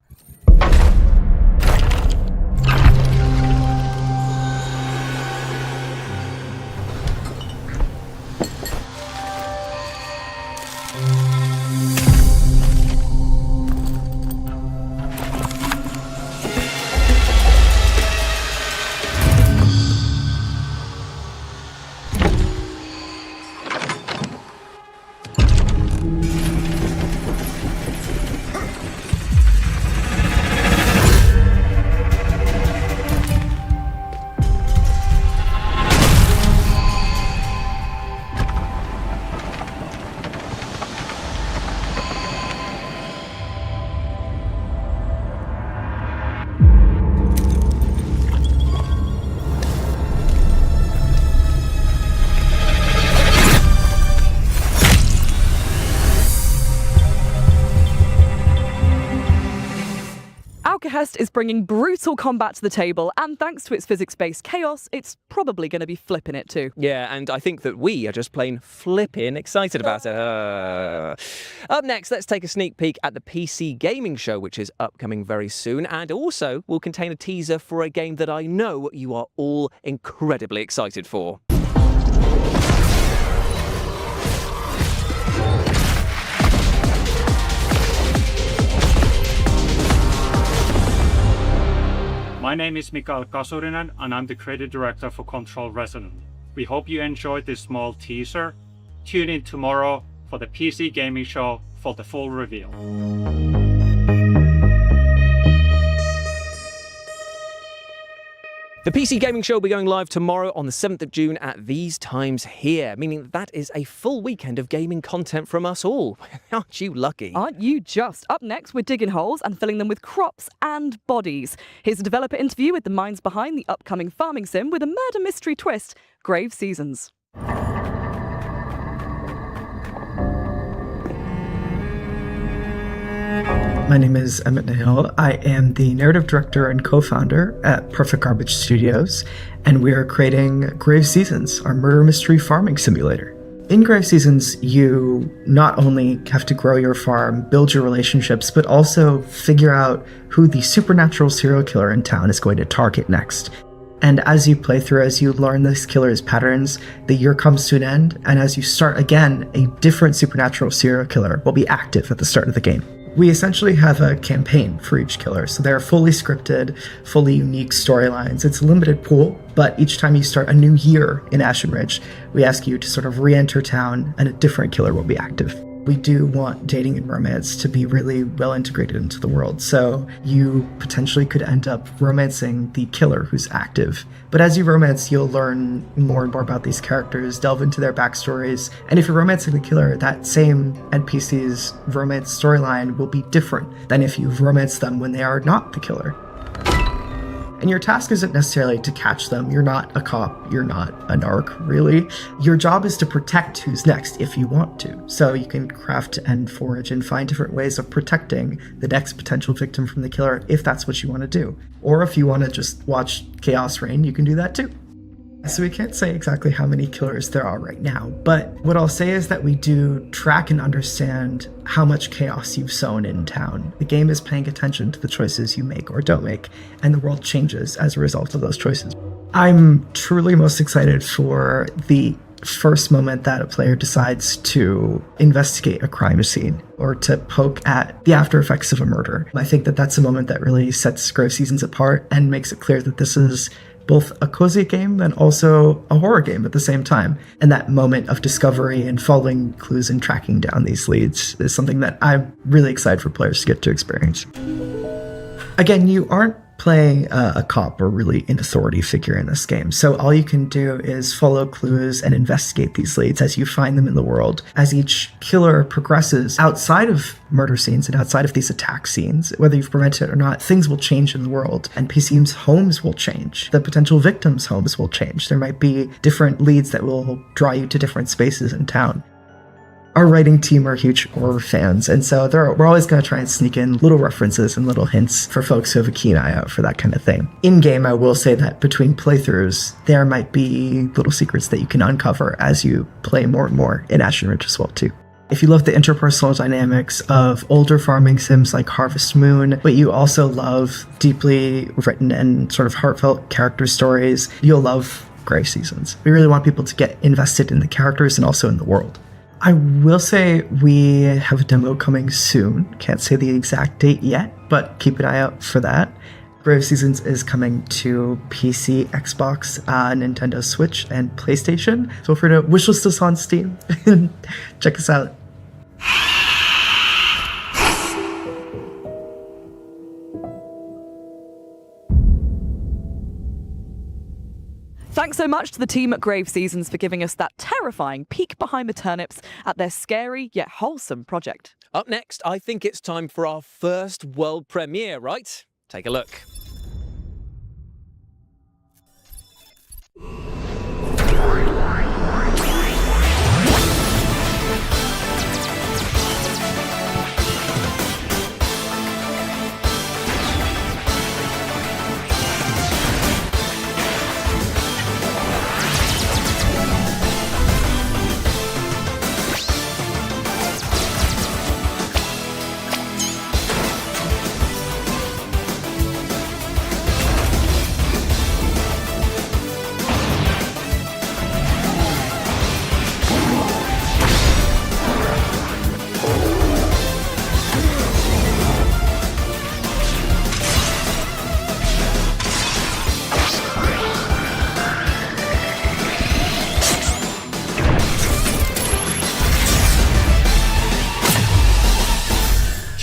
Behest is bringing brutal combat to the table, and thanks to its physics-based chaos, it's probably going to be flipping it too. Yeah, and I think that we are just plain flipping excited about it. Up next, let's take a sneak peek at the PC Gaming Show, which is upcoming very soon, and also will contain a teaser for a game that I know you are all incredibly excited for. My name is Mikael Kasurinen, and I'm the creative director for Control Resonant. We hope you enjoyed this small teaser. Tune in tomorrow for the PC Gaming Show for the full reveal. The PC Gaming Show will be going live tomorrow on the 7th of June at these times here, meaning that is a full weekend of gaming content from us all. Aren't you lucky? Aren't you just? Up next, we're digging holes and filling them with crops and bodies. Here's a developer interview with the minds behind the upcoming farming sim with a murder mystery twist, Grave Seasons. My name is Emmett Nahil. I am the narrative director and co-founder at Perfect Garbage Studios, and we are creating Grave Seasons, our murder mystery farming simulator. In Grave Seasons, you not only have to grow your farm, build your relationships, but also figure out who the supernatural serial killer in town is going to target next. And as you play through, as you learn this killer's patterns, the year comes to an end, and as you start again, a different supernatural serial killer will be active at the start of the game. We essentially have a campaign for each killer, so they're fully scripted, fully unique storylines. It's a limited pool, but each time you start a new year in Ashen Ridge, we ask you to sort of re-enter town and a different killer will be active. We do want dating and romance to be really well integrated into the world, so you potentially could end up romancing the killer who's active. But as you romance, you'll learn more and more about these characters, delve into their backstories, and if you're romancing the killer, that same NPC's romance storyline will be different than if you've romanced them when they are not the killer. And your task isn't necessarily to catch them. You're not a cop. You're not a narc, really. Your job is to protect who's next if you want to. So you can craft and forage and find different ways of protecting the next potential victim from the killer if that's what you want to do. Or if you want to just watch chaos reign, you can do that too. So we can't say exactly how many killers there are right now, but what I'll say is that we do track and understand how much chaos you've sown in town. The game is paying attention to the choices you make or don't make, and the world changes as a result of those choices. I'm truly most excited for the first moment that a player decides to investigate a crime scene or to poke at the after effects of a murder. I think that that's a moment that really sets Grave Seasons apart and makes it clear that this is both a cozy game and also a horror game at the same time. And that moment of discovery and following clues and tracking down these leads is something that I'm really excited for players to get to experience. Again, you aren't playing a cop or really an authority figure in this game. So all you can do is follow clues and investigate these leads as you find them in the world. As each killer progresses outside of murder scenes and outside of these attack scenes, whether you've prevented it or not, things will change in the world. NPCs' homes will change. The potential victims' homes will change. There might be different leads that will draw you to different spaces in town. Our writing team are huge horror fans, and so we're always going to try and sneak in little references and little hints for folks who have a keen eye out for that kind of thing. In-game, I will say that between playthroughs, there might be little secrets that you can uncover as you play more and more in Ashen Ridge as well, too. If you love the interpersonal dynamics of older farming sims like Harvest Moon, but you also love deeply written and sort of heartfelt character stories, you'll love Grave Seasons. We really want people to get invested in the characters and also in the world. I will say we have a demo coming soon. Can't say the exact date yet, but keep an eye out for that. Grave Seasons is coming to PC, Xbox, Nintendo Switch, and PlayStation. Feel free to wishlist us on Steam and check us out. Thanks so much to the team at Grave Seasons for giving us that terrifying peek behind the turnips at their scary yet wholesome project. Up next, I think it's time for our first world premiere, right? Take a look.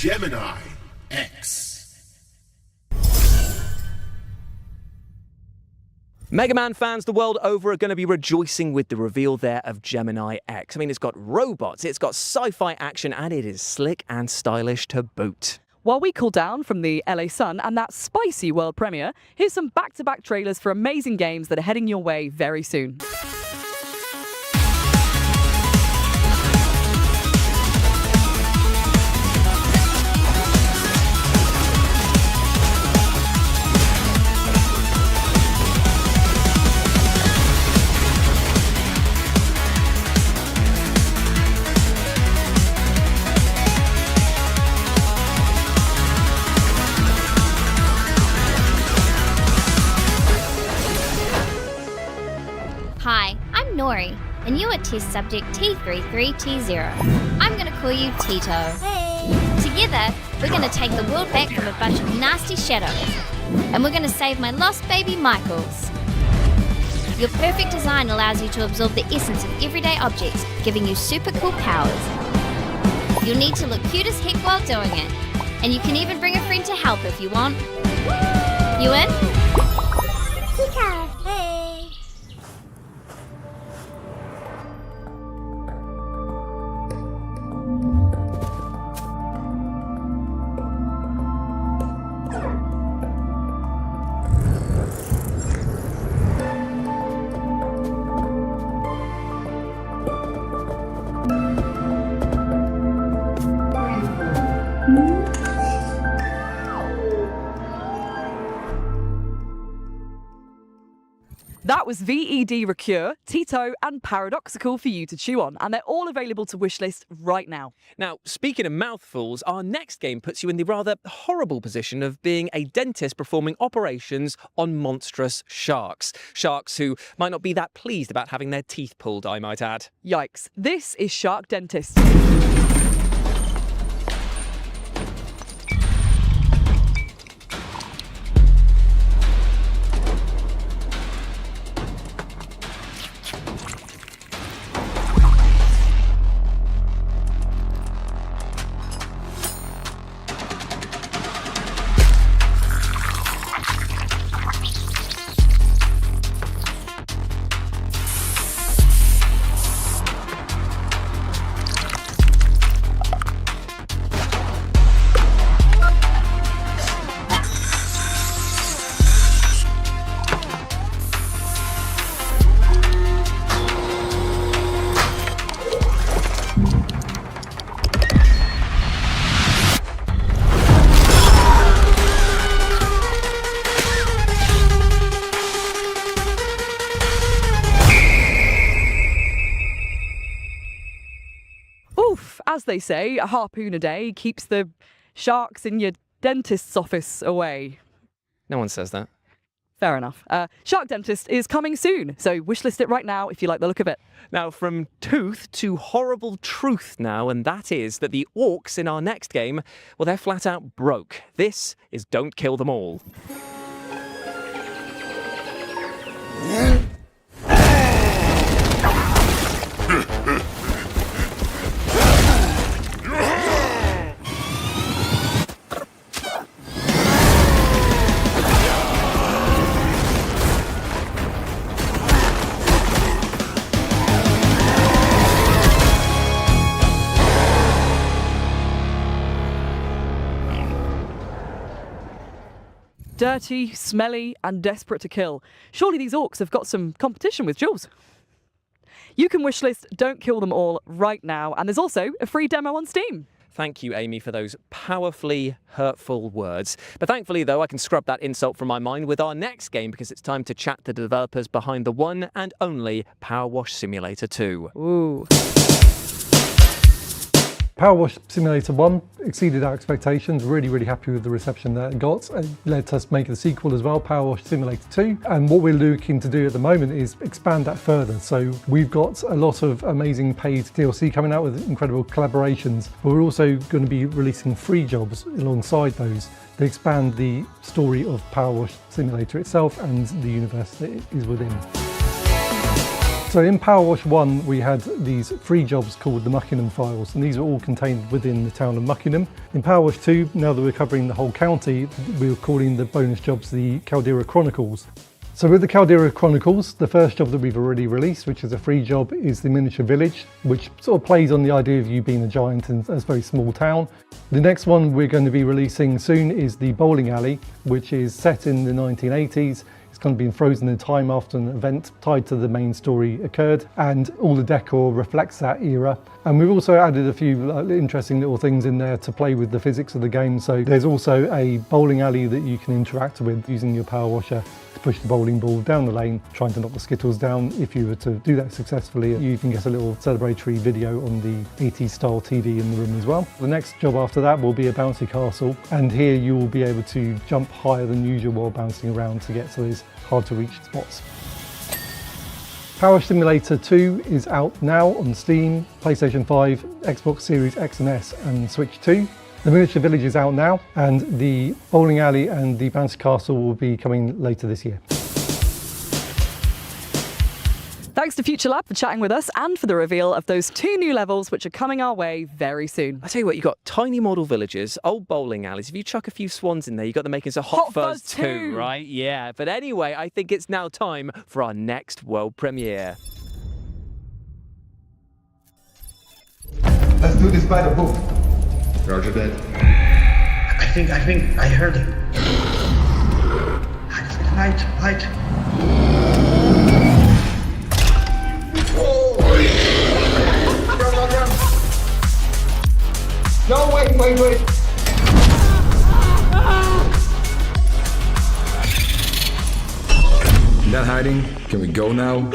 Gemini X. Mega Man fans the world over are going to be rejoicing with the reveal there of Gemini X. I mean, it's got robots, it's got sci-fi action, and it is slick and stylish to boot. While we cool down from the LA Sun and that spicy world premiere, here's some back-to-back trailers for amazing games that are heading your way very soon. Hi, I'm Nori, and you are test subject T33T0. I'm gonna call you Tito. Hey! Together, we're gonna take the world back from a bunch of nasty shadows, and we're gonna save my lost baby Michaels. Your perfect design allows you to absorb the essence of everyday objects, giving you super cool powers. You'll need to look cute as heck while doing it, and you can even bring a friend to help if you want. You in? Tika, hey! That was VED Recure, Tito, and Paradoxical for you to chew on, and they're all available to wishlist right now. Now, speaking of mouthfuls, our next game puts you in the rather horrible position of being a dentist performing operations on monstrous sharks. Sharks who might not be that pleased about having their teeth pulled, I might add. Yikes. This is Shark Dentist. As they say, a harpoon a day keeps the sharks in your dentist's office away. No one says that. Fair enough. Shark Dentist is coming soon, so wishlist it right now if you like the look of it. Now, from tooth to horrible truth now, and that is that the orcs in our next game, well, they're flat out broke. This is Don't Kill Them All. Dirty, smelly, and desperate to kill. Surely these orcs have got some competition with Jules. You can wishlist Don't Kill Them All right now, and there's also a free demo on Steam. Thank you, Amy, for those powerfully hurtful words. But thankfully, though, I can scrub that insult from my mind with our next game because it's time to chat to the developers behind the one and only Power Wash Simulator 2. Ooh. Power Wash Simulator 1 exceeded our expectations, really happy with the reception that it got. It led to us making the sequel as well, Power Wash Simulator 2. And what we're looking to do at the moment is expand that further. So we've got a lot of amazing paid DLC coming out with incredible collaborations, but we're also going to be releasing free jobs alongside those to expand the story of Power Wash Simulator itself and the universe that it is within. So in Power Wash 1, we had these free jobs called the Muckingham files, and these were all contained within the town of Muckingham. In Power Wash 2, now that we're covering the whole county, we're calling the bonus jobs the Caldera Chronicles. So with the Caldera Chronicles, the first job that we've already released, which is a free job, is the miniature village, which sort of plays on the idea of you being a giant in a very small town. The next one we're going to be releasing soon is the bowling alley, which is set in the 1980s. It's kind of been frozen in time after an event tied to the main story occurred, and all the decor reflects that era. And we've also added a few interesting little things in there to play with the physics of the game. So there's also a bowling alley that you can interact with using your power washer to push the bowling ball down the lane, trying to knock the skittles down. If you were to do that successfully, you can get a little celebratory video on the 80s style TV in the room as well. The next job after that will be a bouncy castle, and here you will be able to jump higher than usual while bouncing around to get to those hard to reach spots. Power Simulator 2 is out now on Steam, PlayStation 5, Xbox Series X and S and Switch 2. The miniature village is out now, and the bowling alley and the bouncy castle will be coming later this year. Thanks to Future Lab for chatting with us and for the reveal of those 2 new levels which are coming our way very soon. I tell you what, you've got tiny model villages, old bowling alleys. If you chuck a few swans in there, you've got the makings of Hot Fuzz 2, right? Yeah, but anyway, I think it's now time for our next world premiere. Let's do this by the book. Roger that. I think I heard him. Light. Run. No, wait. Not hiding. Can we go now?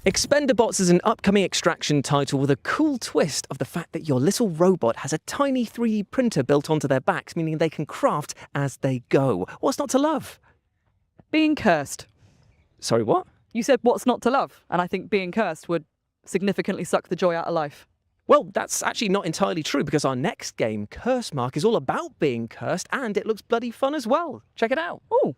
Expendabots is an upcoming extraction title with a cool twist of the fact that your little robot has a tiny 3D printer built onto their backs, meaning they can craft as they go. What's not to love? Being cursed. Sorry, what? You said what's not to love, and I think being cursed would significantly suck the joy out of life. Well, that's actually not entirely true, because our next game, Curse Mark, is all about being cursed, and it looks bloody fun as well. Check it out. Ooh.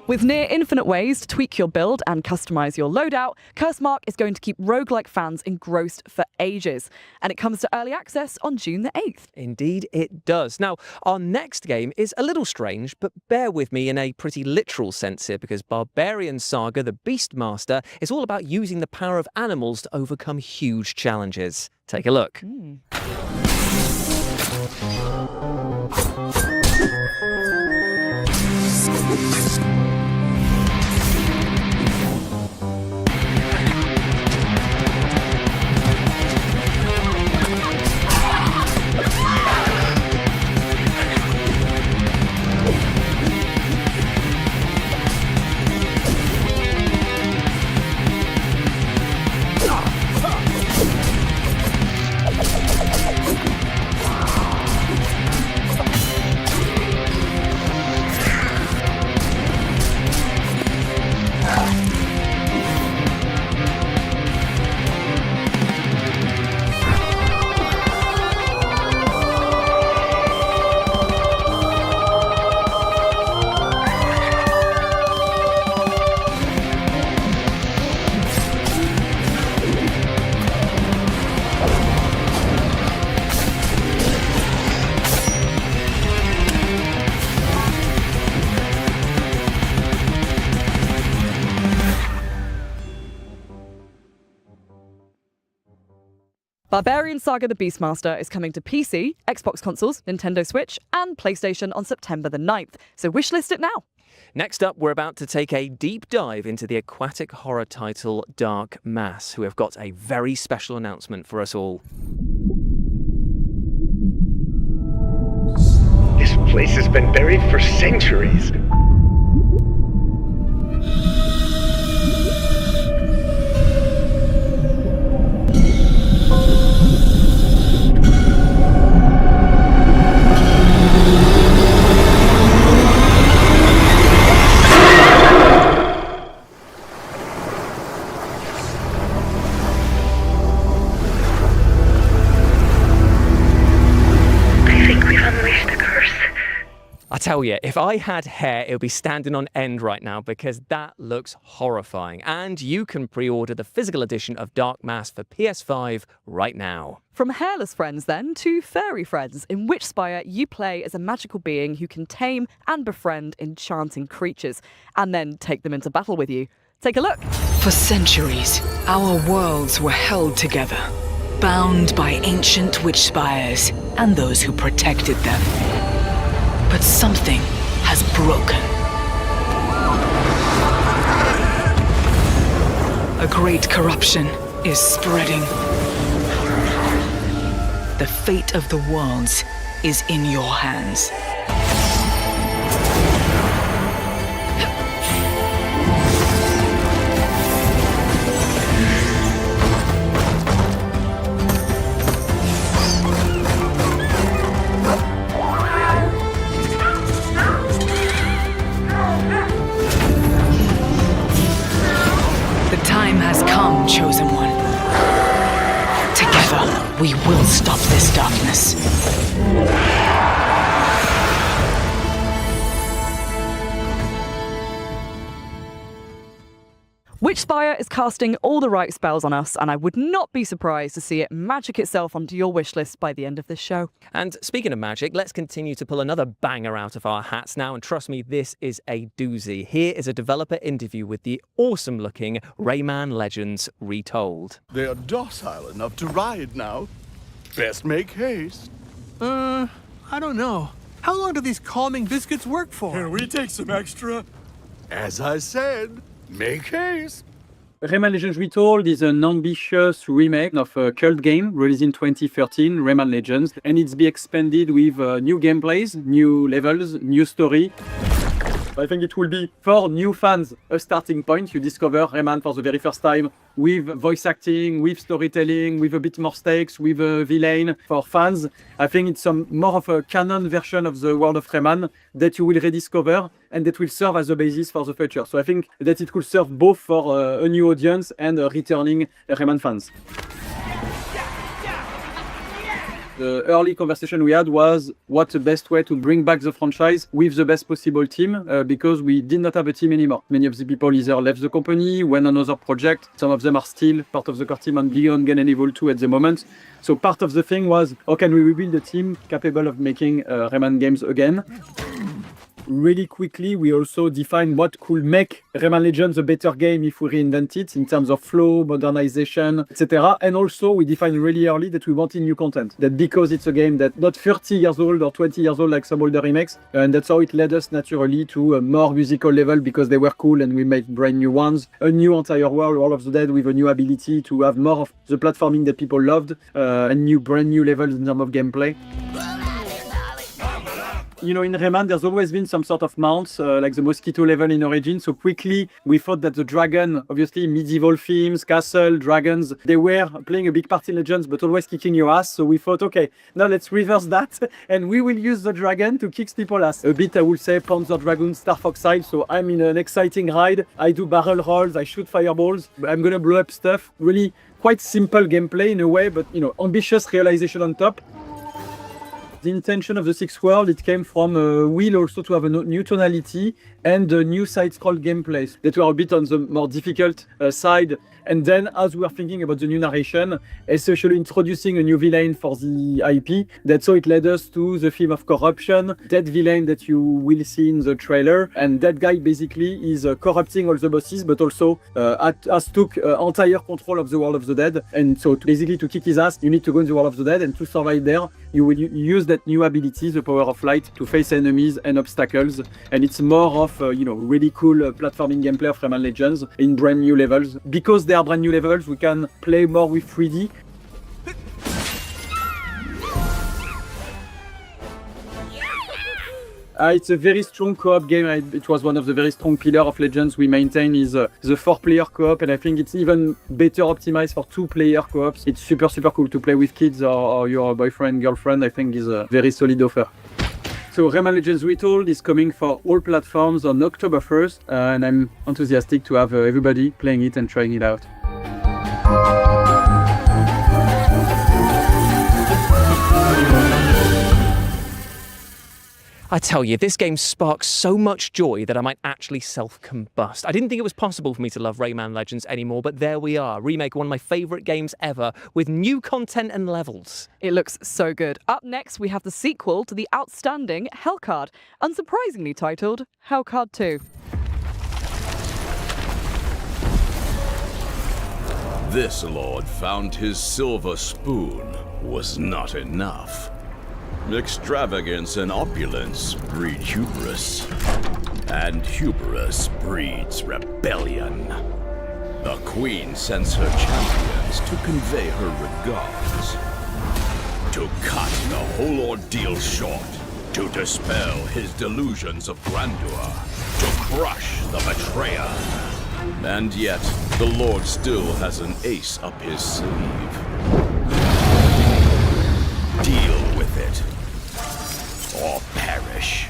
With near infinite ways to tweak your build and customize your loadout, Curse Mark is going to keep roguelike fans engrossed for ages. And it comes to early access on June the 8th. Indeed it does. Now, our next game is a little strange, but bear with me in a pretty literal sense here, because Barbarian Saga, the Beastmaster, is all about using the power of animals to overcome huge challenges. Take a look. Barbarian Saga the Beastmaster is coming to PC, Xbox consoles, Nintendo Switch, and PlayStation on September the 9th, so wishlist it now. Next up, we're about to take a deep dive into the aquatic horror title Dark Mass, who have got a very special announcement for us all. This place has been buried for centuries. I tell you, if I had hair, it would be standing on end right now because that looks horrifying. And you can pre-order the physical edition of Dark Mass for PS5 right now. From hairless friends, then, to furry friends, in Witchspire you play as a magical being who can tame and befriend enchanting creatures, and then take them into battle with you. Take a look. For centuries, our worlds were held together, bound by ancient witch spires and those who protected them. But something has broken. A great corruption is spreading. The fate of the worlds is in your hands. Chosen one. Together, we will stop this darkness. Witchspire is casting all the right spells on us, and I would not be surprised to see it magic itself onto your wishlist by the end of this show. And speaking of magic, let's continue to pull another banger out of our hats now, and trust me, this is a doozy. Here is a developer interview with the awesome-looking Rayman Legends Retold. They are docile enough to ride now. Best make haste. I don't know. How long do these calming biscuits work for? Can we take some extra? As I said, make haste. Rayman Legends Retold is an ambitious remake of a cult game released in 2013, Rayman Legends, and it's be expanded with new gameplays, new levels, new story. I think it will be, for new fans, a starting point. You discover Rayman for the very first time with voice acting, with storytelling, with a bit more stakes, with a villain. For fans, I think it's more of a canon version of the world of Rayman that you will rediscover and that will serve as a basis for the future. So I think that it could serve both for a new audience and returning Rayman fans. The early conversation we had was what's the best way to bring back the franchise with the best possible team, because we did not have a team anymore. Many of the people either left the company, went on another project. Some of them are still part of the core team on Beyond Gun and Evil 2 at the moment. So part of the thing was, how can we rebuild a team capable of making Rayman games again? Really quickly, we also defined what could make Rayman Legends a better game if we reinvent it in terms of flow, modernization, etc. And also, we defined really early that we wanted new content. That because it's a game that's not 30 years old or 20 years old like some older remakes, and that's how it led us naturally to a more musical level because they were cool and we made brand new ones. A new entire world, World of the Dead, with a new ability to have more of the platforming that people loved, and brand new levels in terms of gameplay. You know, in Rayman, there's always been some sort of mounts, like the mosquito level in Origin. So quickly, we thought that the dragon, obviously medieval themes, castle, dragons, they were playing a big part in Legends, but always kicking your ass. So we thought, okay, now let's reverse that, and we will use the dragon to kick people's ass. A bit, I would say, Panzer Dragoon, Star Fox style. So I'm in an exciting ride. I do barrel rolls, I shoot fireballs. I'm gonna blow up stuff. Really quite simple gameplay in a way, but, you know, ambitious realization on top. The intention of the sixth world, it came from a will also to have a new tonality and the new side-scroll gameplays that were a bit on the more difficult side. And then, as we were thinking about the new narration, especially introducing a new villain for the IP, that's how it led us to the theme of corruption, that villain that you will see in the trailer. And that guy basically is corrupting all the bosses, but also has took entire control of the world of the dead. And so basically to kick his ass, you need to go in the world of the dead, and to survive there, you will use that new ability, the power of light, to face enemies and obstacles. And it's more of, really cool platforming gameplay of Rayman Legends in brand new levels. Because they are brand new levels, we can play more with 3D. It's a very strong co-op game. It was one of the very strong pillars of Legends we maintain is the 4-player co-op, and I think it's even better optimized for 2-player co-ops. It's super cool to play with kids or your boyfriend, girlfriend. I think is a very solid offer. So Rayman Legends Retold is coming for all platforms on October 1st, and I'm enthusiastic to have everybody playing it and trying it out. I tell you, this game sparks so much joy that I might actually self-combust. I didn't think it was possible for me to love Rayman Legends anymore, but there we are. Remake one of my favourite games ever, with new content and levels. It looks so good. Up next, we have the sequel to the outstanding Hellcard, unsurprisingly titled Hellcard 2. This lord found his silver spoon was not enough. Extravagance and opulence breed hubris, and hubris breeds rebellion. The queen sends her champions to convey her regards, to cut the whole ordeal short, to dispel his delusions of grandeur, to crush the betrayer. And yet, the Lord still has an ace up his sleeve. Deal with it, or perish.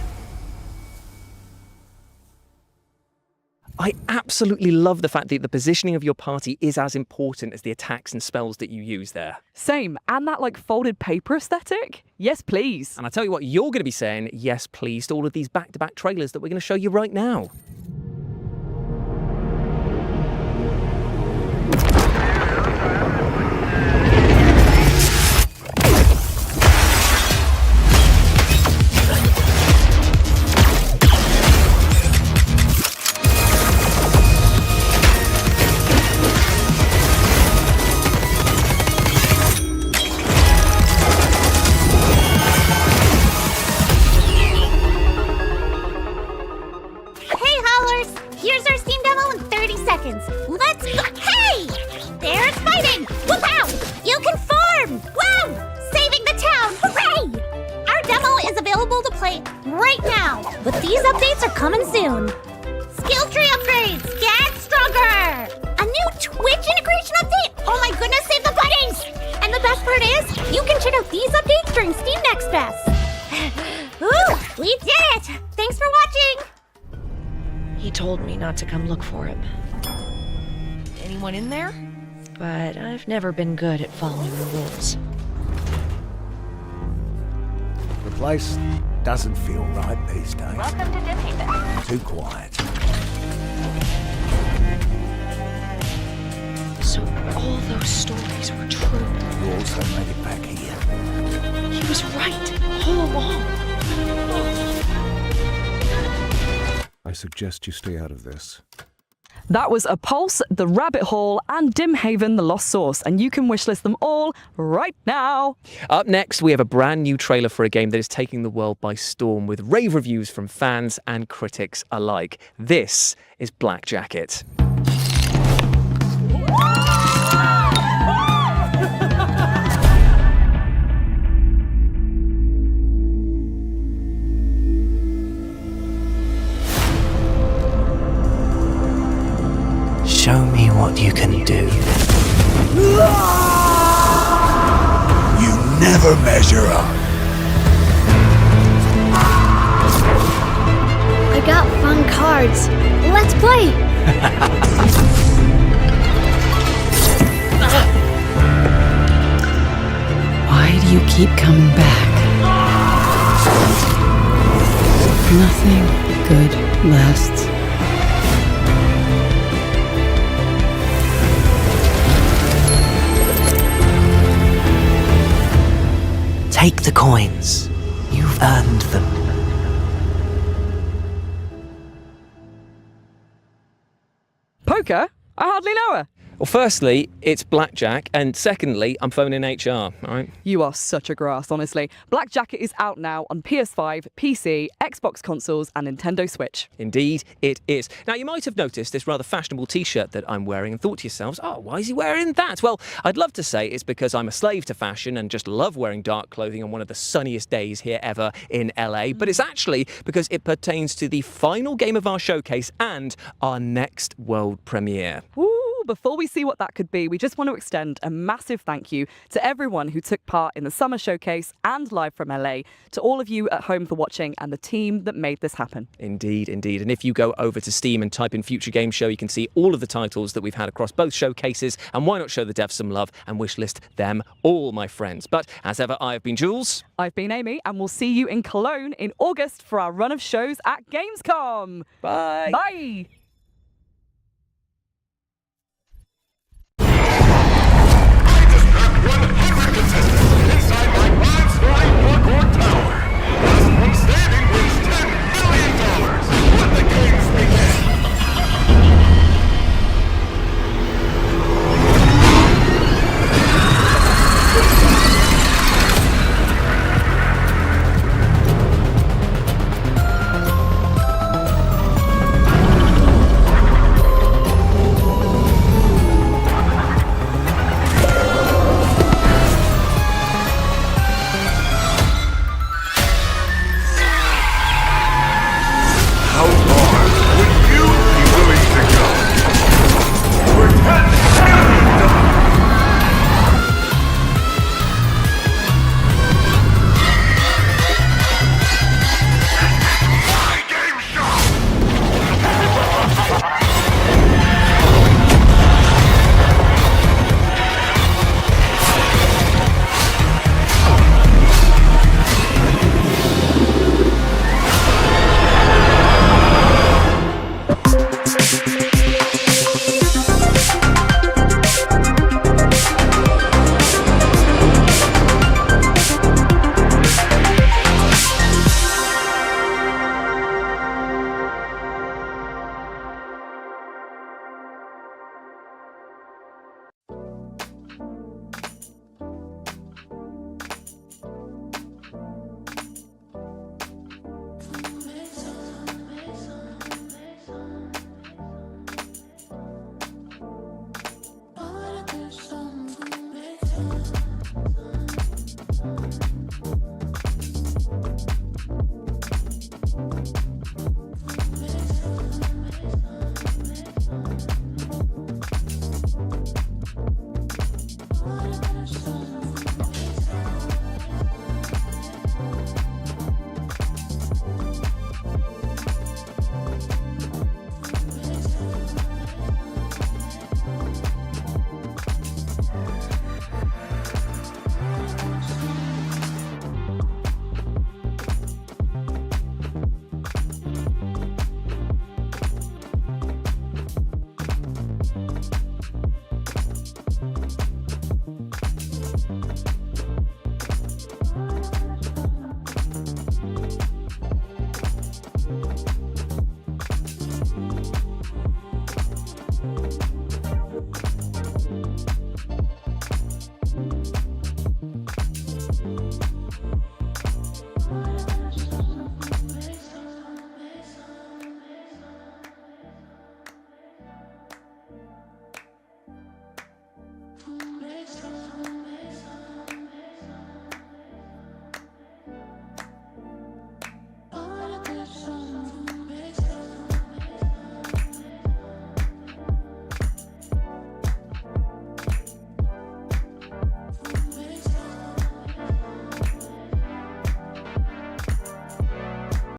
I absolutely love the fact that the positioning of your party is as important as the attacks and spells that you use there. Same, and that folded paper aesthetic? Yes, please. And I tell you what, you're going to be saying yes, please to all of these back-to-back trailers that we're going to show you right now. Let's go. Hey! There's fighting! Whoop out! You can form! Wow! Saving the town! Hooray! Our demo is available to play right now, but these updates are coming soon. Skill tree upgrades! Get stronger! A new Twitch integration update? Oh my goodness, save the buddies! And the best part is, you can check out these updates during Steam Next Fest. Ooh, we did it! Thanks for watching! He told me not to come look for him. Anyone in there? But I've never been good at following the rules. The place doesn't feel right these days. Welcome to Diphaven. Too quiet. So all those stories were true. You also made it back here. He was right all along. I suggest you stay out of this. That was A Pulse, The Rabbit Hole, and Dimhaven, The Lost Source, and you can wishlist them all right now. Up next, we have a brand new trailer for a game that is taking the world by storm with rave reviews from fans and critics alike. This is Black Jacket. Show me what you can do. You never measure up. I got fun cards. Let's play. Why do you keep coming back? Nothing good lasts. Take the coins. You've earned them. Poker? I hardly know her. Well, firstly, it's blackjack, and secondly, I'm phoning HR, all right? You are such a grass, honestly. Blackjacket is out now on PS5, PC, Xbox consoles, and Nintendo Switch. Indeed, it is. Now, you might have noticed this rather fashionable t-shirt that I'm wearing and thought to yourselves, oh, why is he wearing that? Well, I'd love to say it's because I'm a slave to fashion and just love wearing dark clothing on one of the sunniest days here ever in LA, but it's actually because it pertains to the final game of our showcase and our next world premiere. Ooh, before we see what that could be, we just want to extend a massive thank you to everyone who took part in the summer showcase and live from LA, to all of you at home for watching and the team that made this happen. Indeed, indeed. And if you go over to Steam and type in Future Game Show, you can see all of the titles that we've had across both showcases, and why not show the devs some love and wishlist them all, my friends. But as ever, I have been Jules. I've been Amy, and we'll see you in Cologne in August for our run of shows at Gamescom. Bye. Bye. Inside my five-story parkour tower. Last one standing wins $10 million. Let the games begin. All